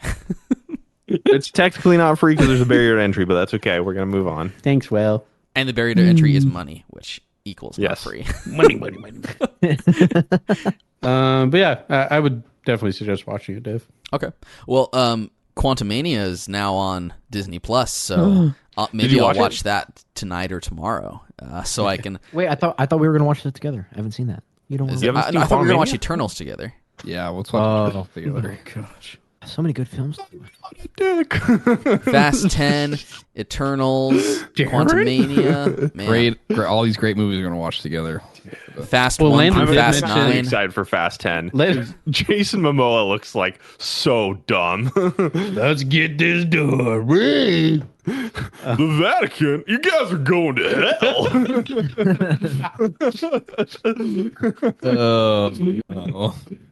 It's technically not free because there's a barrier to entry, but that's okay. We're gonna move on. Thanks, Will. And the barrier to entry is money, which equals not free. Money. But yeah, I would definitely suggest watching it, Dave. Okay. Well, Quantumania is now on Disney Plus, so maybe I'll watch that tonight or tomorrow, so I can. Wait, I thought we were gonna watch that together. I haven't seen that. You don't want You to. haven't seen I thought we were gonna watch Quantumania? Eternals together. Yeah, let's watch it together. gosh. So many good films. Dick. Fast 10, Eternals, Quantumania, man. Great, all these great movies we're gonna watch together. Fast Well, 1 Landon through did Fast mention- 9. Excited for Fast 10. Let's Jason Momoa looks like so dumb. get this door. Ring. The Vatican? You guys are going to hell.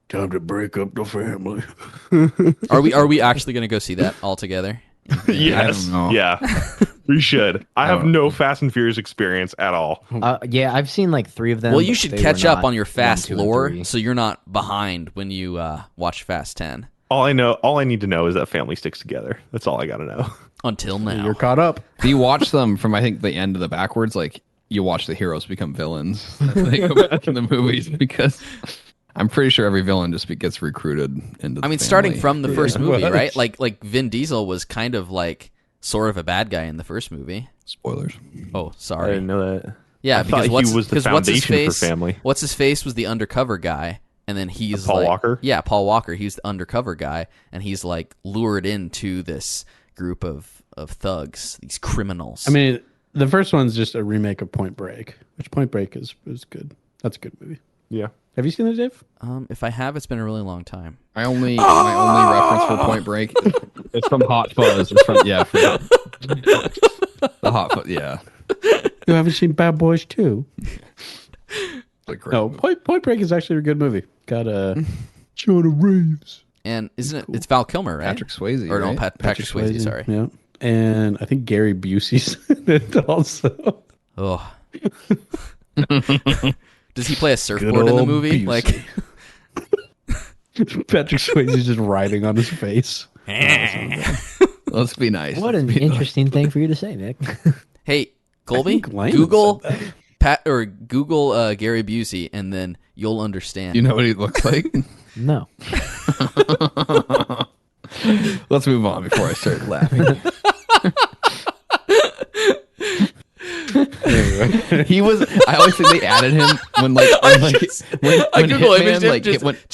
Time to break up the family. Are we actually gonna go see that all together? Yes. I don't know. Yeah. We should. I have no Fast and Furious experience at all. Yeah, I've seen like 3 of them. Well, you but should they catch were up not on your 1, Fast 2, and lore 3. so you're not behind when you watch Fast 10. All I need to know is that family sticks together. That's all I got to know. Until now. You're caught up. Do you watch them from I think the end to the backwards? Like you watch the heroes become villains. They go back in the movies because I'm pretty sure every villain just gets recruited into. I mean, starting from the first movie, right? Like Vin Diesel was kind of like sort of a bad guy in the first movie. spoilers. Oh, I sorry. didn't know that. Yeah, I because thought what's, he was the 'cause what's his foundation for face? family. What's his face was the undercover guy, and then he's Paul like, Walker? Yeah, Paul Walker. He's the undercover guy, and he's like lured into this group of thugs, these criminals. I mean, the first one's just a remake of Point Break, which Point Break is good. That's a good movie. Yeah. Have you seen it, Dave? if I have, it's been a really long time. My only reference for Point Break is from Hot Fuzz. It's from the Hot Fuzz. Yeah, You haven't seen Bad Boys 2? like great No, movie. Point Break is actually a good movie. Got Jonah Reeves. And isn't it? It's Val Kilmer, right? Patrick Swayze, Or no, right? Patrick Swayze. Sorry. Yeah. And I think Gary Busey's in it also. Oh. Does he play a surfboard in the old movie? Busey. Like, Patrick Swayze's just riding on his face. Let's be nice. What an interesting thing for you to say, Nick. hey, Colby, think Landon Google said Google Gary Busey, and then you'll understand. You know what he looks like? No. Let's move on before I start laughing. He was. I always think they added him when when I Google Hitman, imaged him like, just, it went,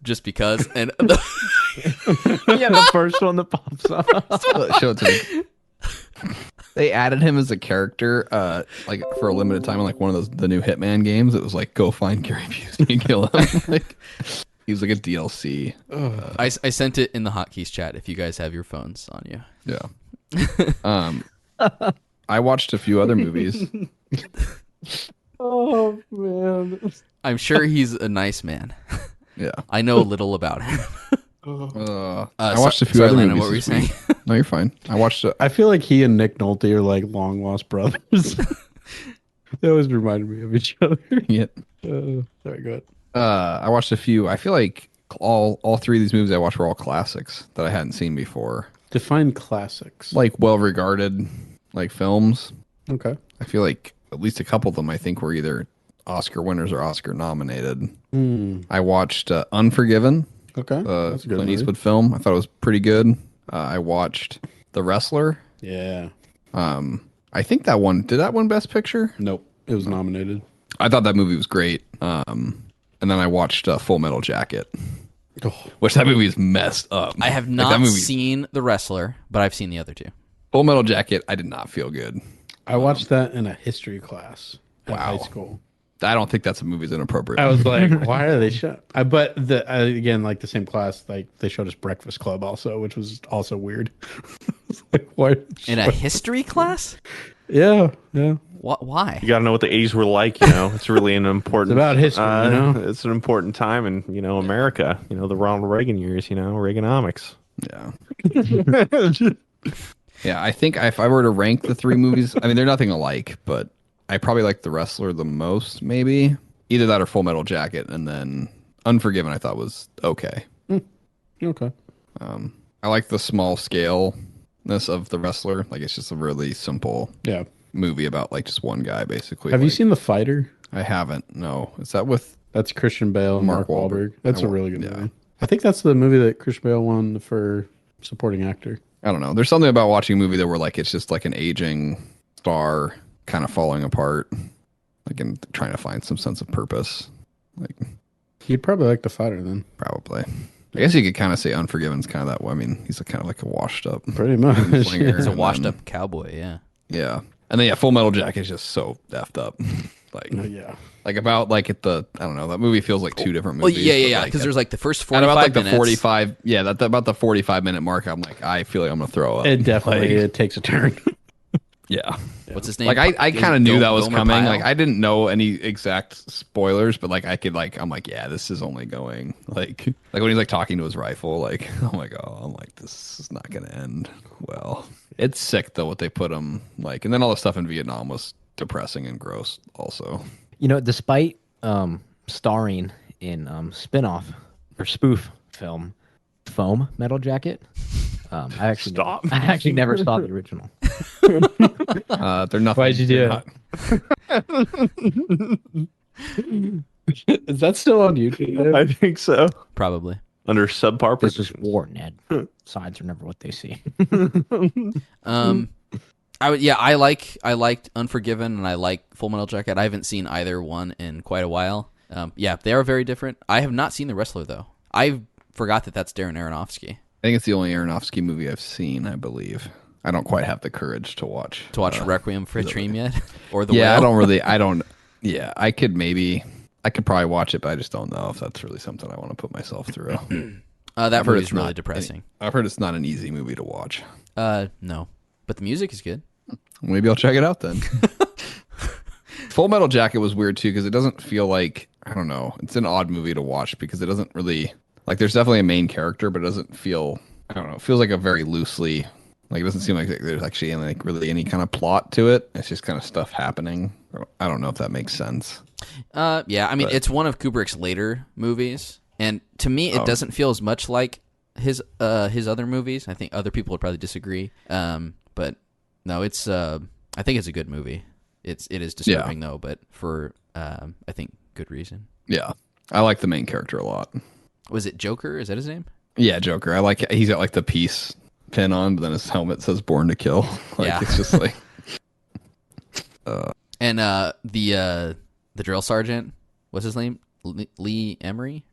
just because, and Yeah, the first one that pops up. show it to me. They added him as a character, like for a limited time in like one of the new Hitman games. It was like go find Gary Busey and kill him. Like he was like a DLC. I sent it in the Hotkeys chat. If you guys have your phones on you, Yeah. I watched a few other movies. Oh, man. I'm sure he's a nice man. Yeah. I know a little about him. I watched a few sorry, other Landon, movies. what were you this week. saying? No, you're fine. I watched. I feel like he and Nick Nolte are like long lost brothers. They always reminded me of each other. Yeah. Sorry, go ahead. I watched a few. I feel like all 3 of these movies I watched were all classics that I hadn't seen before. Define classics. Like well regarded like films. Okay. I feel like at least a couple of them I think were either Oscar winners or Oscar nominated. I watched Unforgiven, Okay. That's a good Clint movie. Eastwood film. I thought it was pretty good. I watched The Wrestler. Yeah. I think that one did that one Best Picture. Nope. It was nominated. I thought that movie was great. And then I watched Full Metal Jacket, Oh, which that movie is messed up. I have Like, not that movie, seen The Wrestler, but I've seen the other 2. Full Metal Jacket. I did not feel good. I watched that in a history class in Wow. high school. I don't think that's a movie's inappropriate. I was like, why are they shut? But again, like the same class, like they showed us Breakfast Club also, which was also weird. It's like, why? In a history class? Yeah, yeah. Why? You got to know what the 80s were like, you know. It's really an important It's about history, you know? It's an important time in, America, the Ronald Reagan years, Reaganomics. Yeah. Yeah, I think if I were to rank the 3 movies, I mean, they're nothing alike, but I probably like The Wrestler the most, maybe. Either that or Full Metal Jacket, and then Unforgiven I thought was okay. Okay. I like the small scale-ness of The Wrestler. Like, it's just a really simple Yeah. movie about, like, just one guy, basically. Have you Like, seen The Fighter? I haven't, no. Is that with... That's Christian Bale and Mark Mark Wahlberg. Wahlberg. That's a really good movie. I think that's the movie that Christian Bale won for supporting actor. I don't know. There's something about watching a movie that where, like, it's just, like, an aging star kind of falling apart. Like, and trying to find some sense of purpose. Like, You'd probably like The Fighter then. probably. I guess you could kind of say Unforgiven's kind of that way. I mean, he's kind of like a washed up. Pretty much. Slinger, He's a and washed then- up cowboy. Yeah. Yeah. And then, Full Metal Jacket is just so effed up. Like, Yeah. like about like at the, I don't know, that movie feels like two different Well, movies. yeah. but, Because like, there's like the first at 45 about like the minutes. 45, about the 45-minute mark, I'm like, I feel like I'm going to throw up. It definitely Like, it takes a turn. yeah. What's his name? Like I kind of knew that was Gomer coming. Pyle? Like I didn't know any exact spoilers, but like I could like I'm like, yeah, this is only going like when he's like talking to his rifle, like oh my god, I'm like this is not gonna end well. It's sick though what they put him like, and then all the stuff in Vietnam was depressing and gross also. You know, despite starring in spin-off or spoof film Foam Metal Jacket, I actually never saw the original. They're nothing. Why'd you do Is that still on YouTube? I think so. Probably. Under subpar This is provisions. war, Ned. Sides are never what they see. I liked Unforgiven and I like Full Metal Jacket. I haven't seen either one in quite a while. They are very different. I have not seen The Wrestler though. I forgot that that's Darren Aronofsky. I think it's the only Aronofsky movie I've seen. I believe I don't quite have the courage to watch Requiem for a Dream yet, or the Yeah, Whale? I don't. Yeah, I could probably watch it, but I just don't know if that's really something I want to put myself through. That I've heard movie's it's really not depressing. I've heard it's not an easy movie to watch. No, but the music is good. Maybe I'll check it out then. Full Metal Jacket was weird too because it doesn't feel like, I don't know, it's an odd movie to watch because it doesn't really, like, there's definitely a main character, but it doesn't feel, I don't know, it feels like a very loosely, like, it doesn't seem like there's actually like really any kind of plot to it. It's just kind of stuff happening. I don't know if that makes sense. Yeah, I mean, it's one of Kubrick's later movies, and to me, it doesn't feel as much like his other movies. I think other people would probably disagree. But no, it's I think it's a good movie. It is disturbing though, but for I think good reason. Yeah. I like the main character a lot. Was it Joker? Is that his name? Yeah, Joker. I like, he's got like the peace pin on, but then his helmet says "Born to Kill." Like, Yeah. it's just like, And the drill sergeant, what's his name? Lee Emery?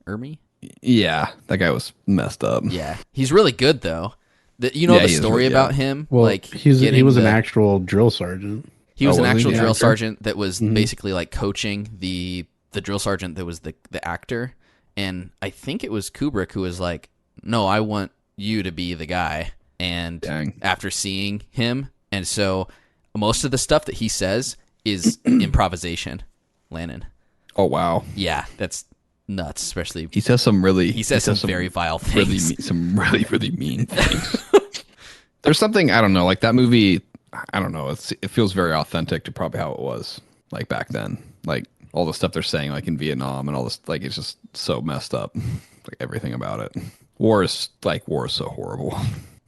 yeah, that guy was messed up. Yeah, he's really good though. You know Yeah, the he is story really- about him? Well, like he was getting an the- actual drill sergeant. He was Oh, an was he actual the drill actor? sergeant that was basically like coaching the drill sergeant that was the actor. And I think it was Kubrick who was like, "No, I want you to be the guy." And Dang. after seeing him, and so most of the stuff that he says is improvisation. Landon. Oh wow, Yeah, that's nuts. Especially he says some really. he says some very vile really things. some really mean things. There's something, I don't know, like that movie. I don't know. It feels very authentic to probably how it was like back then. Like all the stuff they're saying, like in Vietnam and all this, like it's just so messed up. Like everything about it. War is so horrible.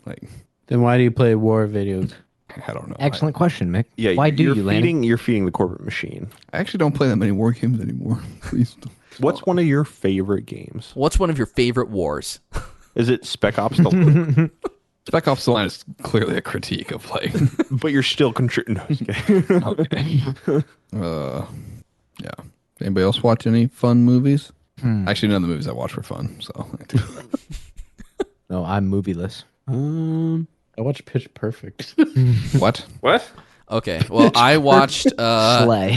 Like Then why do you play war videos? I don't know. Excellent question, Mick. Yeah, Why do you're you, Landon? You're feeding the corporate machine. I actually don't play that many war games anymore. Please. What's one of your favorite games? What's one of your favorite wars? Is it Spec Ops? The Spec Ops: The Line is clearly a critique of like. but you're still contributing. No, just kidding. Yeah. Anybody else watch any fun movies? Actually, none of the movies I watch were fun. So. No, I'm movieless. I watched Pitch Perfect. What? What? Okay, well, I watched. Slay.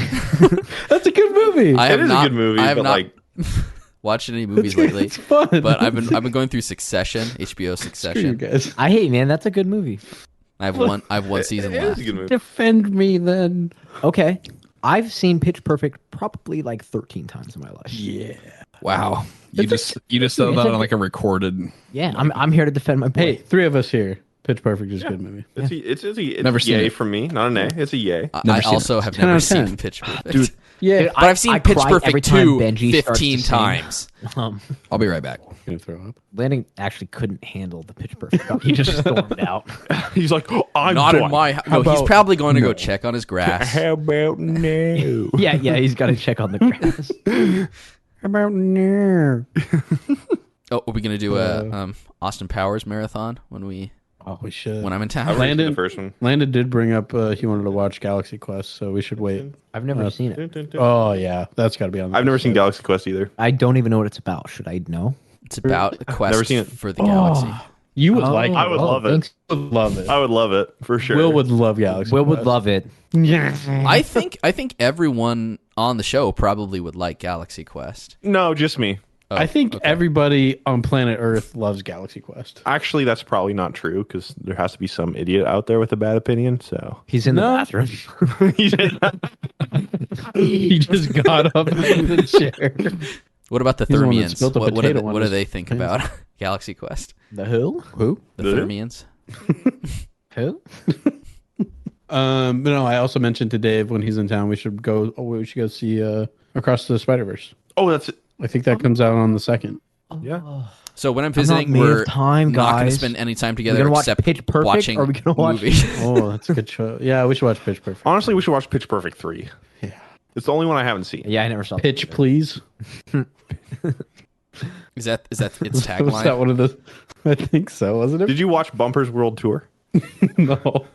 That's a good movie. I have It is a not, good movie, I have but, not like- watched any movies lately. It's fun. But I've been going through Succession, HBO Screw you Succession. guys. I hate, man. That's a good movie. I have one season It is left. a good movie. Defend me then. Okay. I've seen Pitch Perfect probably like 13 times in my life. Yeah. Wow. You just said that on like a recorded. Yeah, I'm here to defend my Hey, point. 3 of us here. Pitch Perfect is a good movie. It's Never a seen yay it. from me, not an A. It's a yay. I Never seen also it. have 10 never out of seen 10. Pitch Perfect. Dude, Yeah. But I've seen I Pitch cry every Perfect time 2 Benji starts to 15 sing. times. I'll be right back. Gonna throw up. Landon actually couldn't handle the Pitch Perfect. He just stormed out. He's like, oh, I'm Not done. in my house. No, he's about probably going to go check on his grass. How about no? Yeah, he's got to check on the grass. How about no? Oh, are we going to do a Austin Powers marathon when we Oh, we should. when I'm in I've town. already seen Landon- the first one. Landon did bring up he wanted to watch Galaxy Quest, so we should wait. I've never seen it. Oh yeah, that's got to be on. I've never seen Galaxy Quest either. I don't even know what it's about. Should I know? It's about a quest seen it. for the galaxy. You would like. I would love it. thanks. Would love it. I would love it for sure. Will would love Galaxy. Will Quest. would love it. I think everyone on the show probably would like Galaxy Quest. No, just me. Oh, I think okay. everybody on planet Earth loves Galaxy Quest. Actually, that's probably not true because there has to be some idiot out there with a bad opinion. So He's in the No. bathroom. He just got up out of the chair. What about the He's the one that Thermians? spilled the What potato on do his they think pants. about Galaxy Quest? The who? Who? The Really? Thermians? Who? But no, I also mentioned to Dave when he's in town we should go. Oh, we should go see Across the Spider-Verse. oh, that's it. I think that comes out on the 2nd. Yeah. So when I'm not visiting, made of we're time, not going to guys. spend any time We're together gonna watch except Pitch Perfect, watching or are we gonna watch? movies. Oh, that's a good show. Yeah, we should watch Pitch Perfect. Honestly, we should watch Pitch Perfect 3. Yeah. It's the only one I haven't seen. Yeah, I never saw Pitch, please. Is that its Was tagline? that one of the? I think so. Wasn't it? Did you watch Bumper's World Tour? No.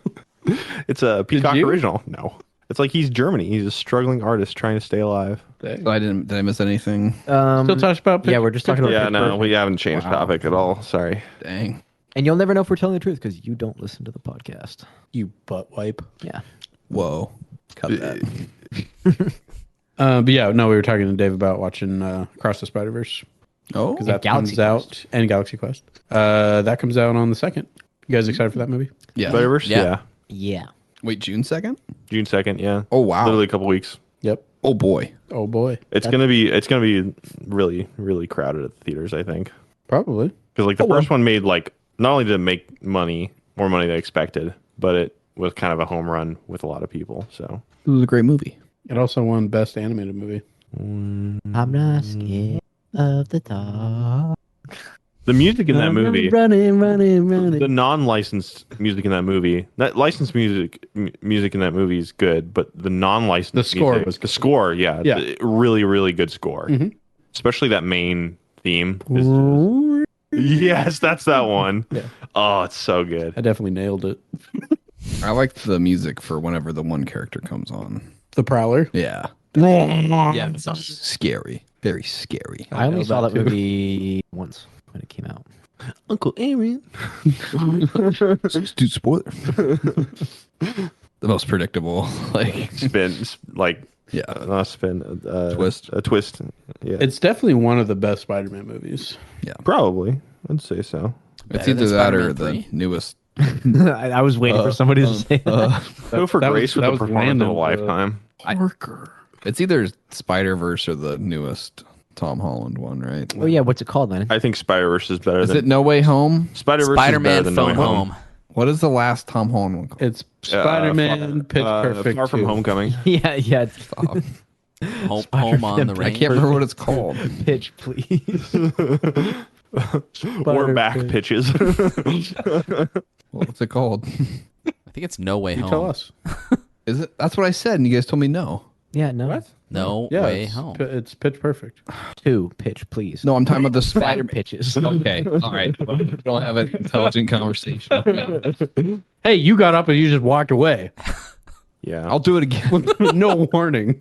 It's a Peacock you? original. No. It's like he's Germany. He's a struggling artist trying to stay alive. Did I miss anything? Still talk about. Yeah, we're just talking about. Yeah, Pitch no, Perfect. we haven't changed topic at all. Sorry. Dang. And you'll never know if we're telling the truth because you don't listen to the podcast. You butt wipe. Yeah. Whoa. Cut that. But yeah, no, we were talking to Dave about watching Across the Spider-Verse Oh, because that Galaxy comes out and Galaxy Quest. That comes out on the 2nd. You guys excited for that movie? yeah. Spider-Verse? Yeah. Yeah. Wait, June 2nd? June 2nd, yeah. Oh, wow. Literally a couple weeks. Yep. Oh, boy. Oh boy. It's gonna be really, really crowded at the theaters, I think. Probably. Because like the first one made like not only did it make more money than expected, but it was kind of a home run with a lot of people. So It was a great movie. It also won Best Animated Movie. I'm not scared of the dark. the music in that movie, Running. the non-licensed music in that movie, that licensed music in that movie is good, but the non-licensed The score music, was the good. score, yeah, Yeah. really, really good score. Mhm. Especially that main theme. Is just, yes, that's that one. Yeah. Oh, it's so good. I definitely nailed it. I liked the music for whenever the one character comes on. The Prowler. Yeah. Yeah, it's scary. Very scary. I only know saw that that too. movie once when it came out. Uncle Aaron. Dude, spoiler. The most predictable, like, Yeah, not spin. Twist. A twist. Yeah, It's definitely one of the best Spider-Man movies. probably. I'd say so. it's Better either than that or Spider-Man the 3? newest. I was waiting for somebody to say that. Go for that Grace was- with that the was performance of a Landon, lifetime. It's either Spider-Verse or the newest Tom Holland one, right? Oh yeah, what's it called, Landon? I think Spider-Verse is better Is than it No Way Home? Spider-Verse. Spider-Man is better than No Phone Way Home. What is the last Tom Holland one called? It's Spider-Man, Pitch Perfect. Far from 2. Homecoming. yeah, it's Stop. Home on the I Range. can't remember what it's called. Pitch, please. We're back Spider-Pig. pitches. What's it called? I think it's No Way You Home. tell us. Is it? That's what I said, and you guys told me no. Yeah, no. What? No Yeah, Way it's, Home. It's Pitch Perfect. 2 pitch, please. No, I'm talking about the Spider spider. pitches. Okay, all right. Well, we don't have an intelligent conversation. Hey, you got up and you just walked away. Yeah. I'll do it again. No warning.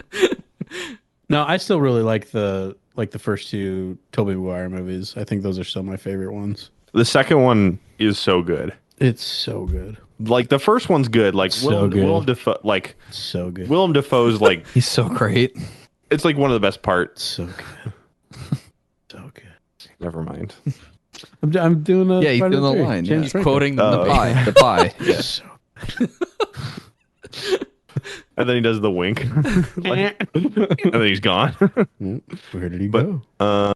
No, I still really like the first 2 Tobey Maguire movies. I think those are still my favorite ones. The second one is so good. It's so good. Like the first one's good. Like So good. Willem Dafoe. Like So good. Willem Dafoe's like He's so great. it's like one of the best parts. So good. So good. Never mind. I'm doing a Yeah, he's Spider-Man doing the 3. line, James yeah. Franco. Quoting the Oh. movie. Pie. The pie. Yeah. So And then he does the wink. Like- and then he's gone. where did he But- go?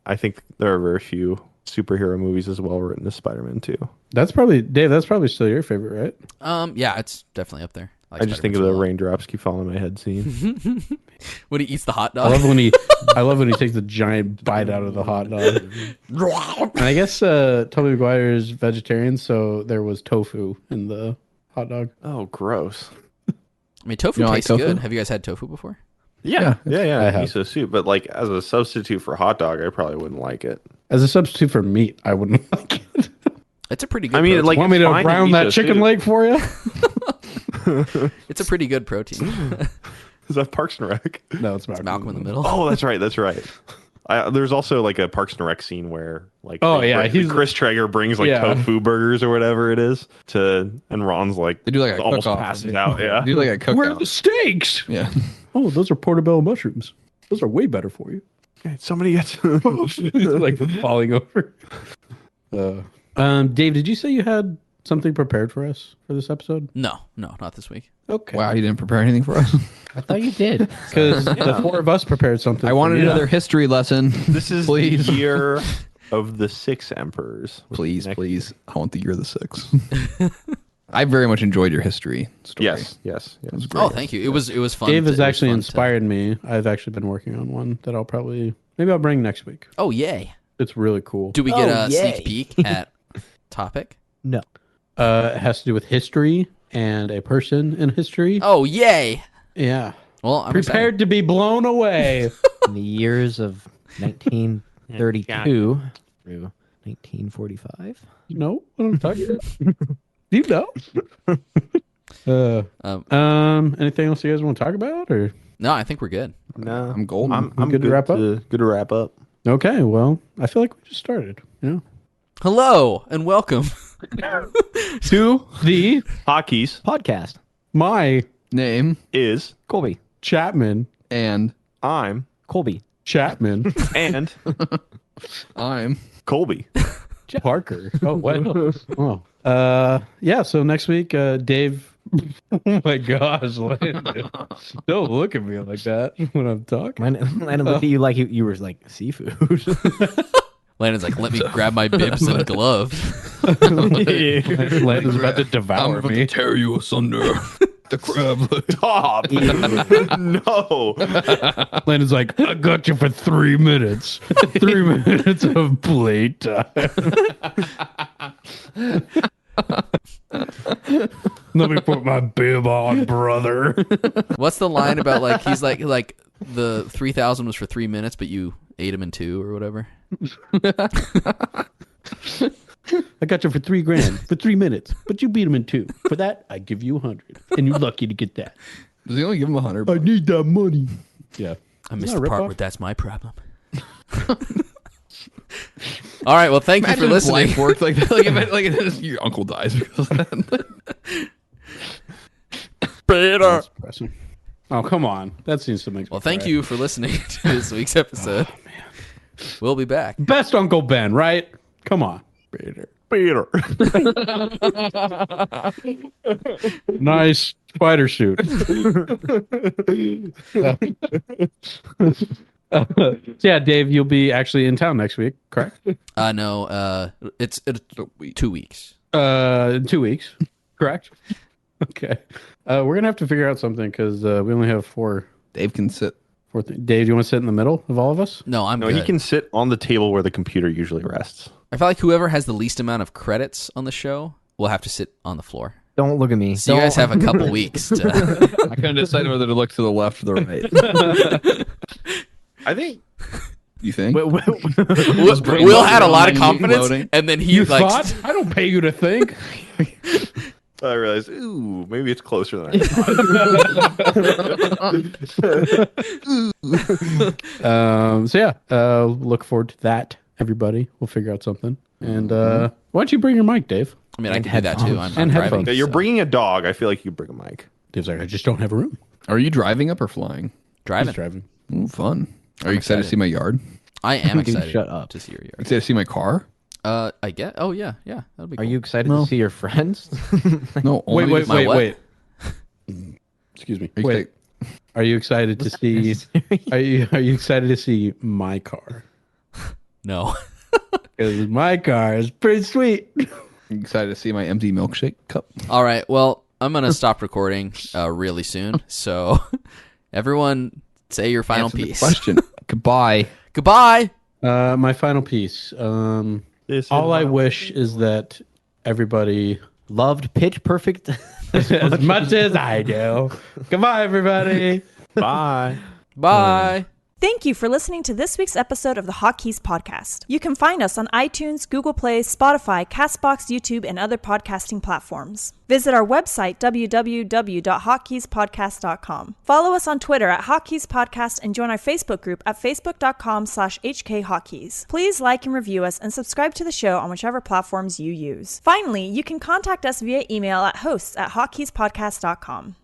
I think there are very few superhero movies as well written as Spider-Man 2. That's probably Dave. That's probably still your favorite, right? Yeah, it's definitely up there. I just think of the raindrops keep falling on my head scene. when he eats the hot I dog. love when he, I love when he takes a giant bite out of the hot dog. And I guess Tobey Maguire is vegetarian, so there was tofu in the hot dog. Oh, gross. I mean, tofu You don't like tastes tofu? good. Have you guys had tofu before? Yeah, I yeah. have. Miso soup, but like as a substitute for hot dog, I probably wouldn't like it. As a substitute for meat, I wouldn't like it. It's a pretty good. I mean, protein. like, Want me it's to fine brown eat that those chicken too. leg for you? It's a pretty good protein. Is that Parks and Rec? No, it's Malcolm. Malcolm in the Middle. Oh, that's right. That's right. There's also like a Parks and Rec scene where like he's Chris Traeger brings like tofu burgers or whatever it is and Ron's like They do like a almost cook-off. passes out. Yeah. Do like a cookout. Where are the steaks? Yeah. Oh, those are portobello mushrooms. Those are way better for you. Somebody gets He's like falling over. Dave, did you say you had something prepared for us for this episode? No, not this week. Okay. Wow, you didn't prepare anything for us. I thought you did. Because the four of us prepared something. I wanted for you. another history lesson. This is Please. the year of the 6 emperors. Please. I want the year of the 6. I very much enjoyed your history story. Yes. It was great. Oh, thank you. It was fun. Dave to- has it was actually fun to- inspired me. I've actually been working on one that maybe I'll bring next week. Oh, yay! It's really cool. Do we get a yay. sneak peek at topic? No. It has to do with history and a person in history. Oh, yay! Yeah. Well, I'm Prepared to be blown away. In the years of 1932 through 1945. You know what I'm talking about? You know. Anything else you guys want to talk about, or? No, I think we're good. No, I'm golden. I'm good to wrap up? Good to wrap up. Okay, well, I feel like we just started. Yeah. Hello and welcome. To the Hotkeys Podcast. my Name is Colby. Chapman and I'm Colby. Chapman and I'm Colby. Parker. Oh, what? Oh. Yeah, so next week, Dave. Oh my gosh, Landon. Don't look at me like that when I'm talking. Landon looked at you like you were like seafood. Landon's like, let me grab my bibs and gloves. Landon's about to I'm devour about me. to tear you asunder. The crab. Stop. No. Landon's like, I got you for 3 minutes. 3 minutes of playtime. Let me put my bib on, brother. What's the line about like he's like the 3,000 was for 3 minutes, but you ate him in 2 or whatever? I got you for $3,000 for 3 minutes, but you beat him in 2. For that, I give you 100, and you're lucky to get that. Does he only give him 100? I need that money. Yeah, I Isn't missed that the a part ripoff? where that's my problem. All right, well, thank you for listening. Life worked like that. Like your uncle dies because of that. Peter. depressing. Oh, come on. That seems to make me Well, thank cry. you for listening to this week's episode. We'll be back. Best Uncle Ben, right? Come on. Peter. Nice spider suit. Yeah, Dave, you'll be actually in town next week, correct? No, it's 2 weeks. In 2 weeks, correct? Okay. We're gonna have to figure out something because we only have four. Dave can sit. Dave, do you want to sit in the middle of all of us? No, I'm No, good. he can sit on the table where the computer usually rests. I feel like whoever has the least amount of credits on the show will have to sit on the floor. Don't look at me. So you guys have a couple weeks to... I couldn't decide whether to look to the left or the right. I think. You think? Will had a lot of confidence, Loading. and then he You like... thought? I don't pay you to think. I realized, ooh, maybe it's closer than I thought. So yeah, look forward to that, everybody. We'll figure out something. And why don't you bring your mic, Dave? I mean, I can do that too. I'm And driving. headphones. Yeah, you're so- bringing a dog. I feel like you bring a mic. Dave's like, I just don't have a room. Are you driving up or flying? driving. He's driving. Ooh, fun. Are you excited to see my yard? I am Dude, excited shut up. to see your yard. Excited to see my car? I get. Oh yeah, that'll be. Are Cool. you excited to see your friends? No. Wait, only to- My what? Excuse me. Are you Wait. Are you excited to see? Are you excited to see my car? No. Because my car is pretty sweet. excited to see my empty milkshake cup? All right. Well, I'm gonna stop recording really soon. So, everyone, say your final Answer the piece. question. Goodbye. Goodbye. My final piece. All I wish is that everybody, Loved Pitch Perfect. as much as I do. Goodbye, everybody. Bye. Bye. Thank you for listening to this week's episode of the Hotkeys podcast. You can find us on iTunes, Google Play, Spotify, CastBox, YouTube, and other podcasting platforms. Visit our website, www.hotkeyspodcast.com. Follow us on Twitter at Hotkeys Podcast and join our Facebook group at facebook.com/HKHotkeys. Please like and review us and subscribe to the show on whichever platforms you use. Finally, you can contact us via email at hosts@hotkeyspodcast.com.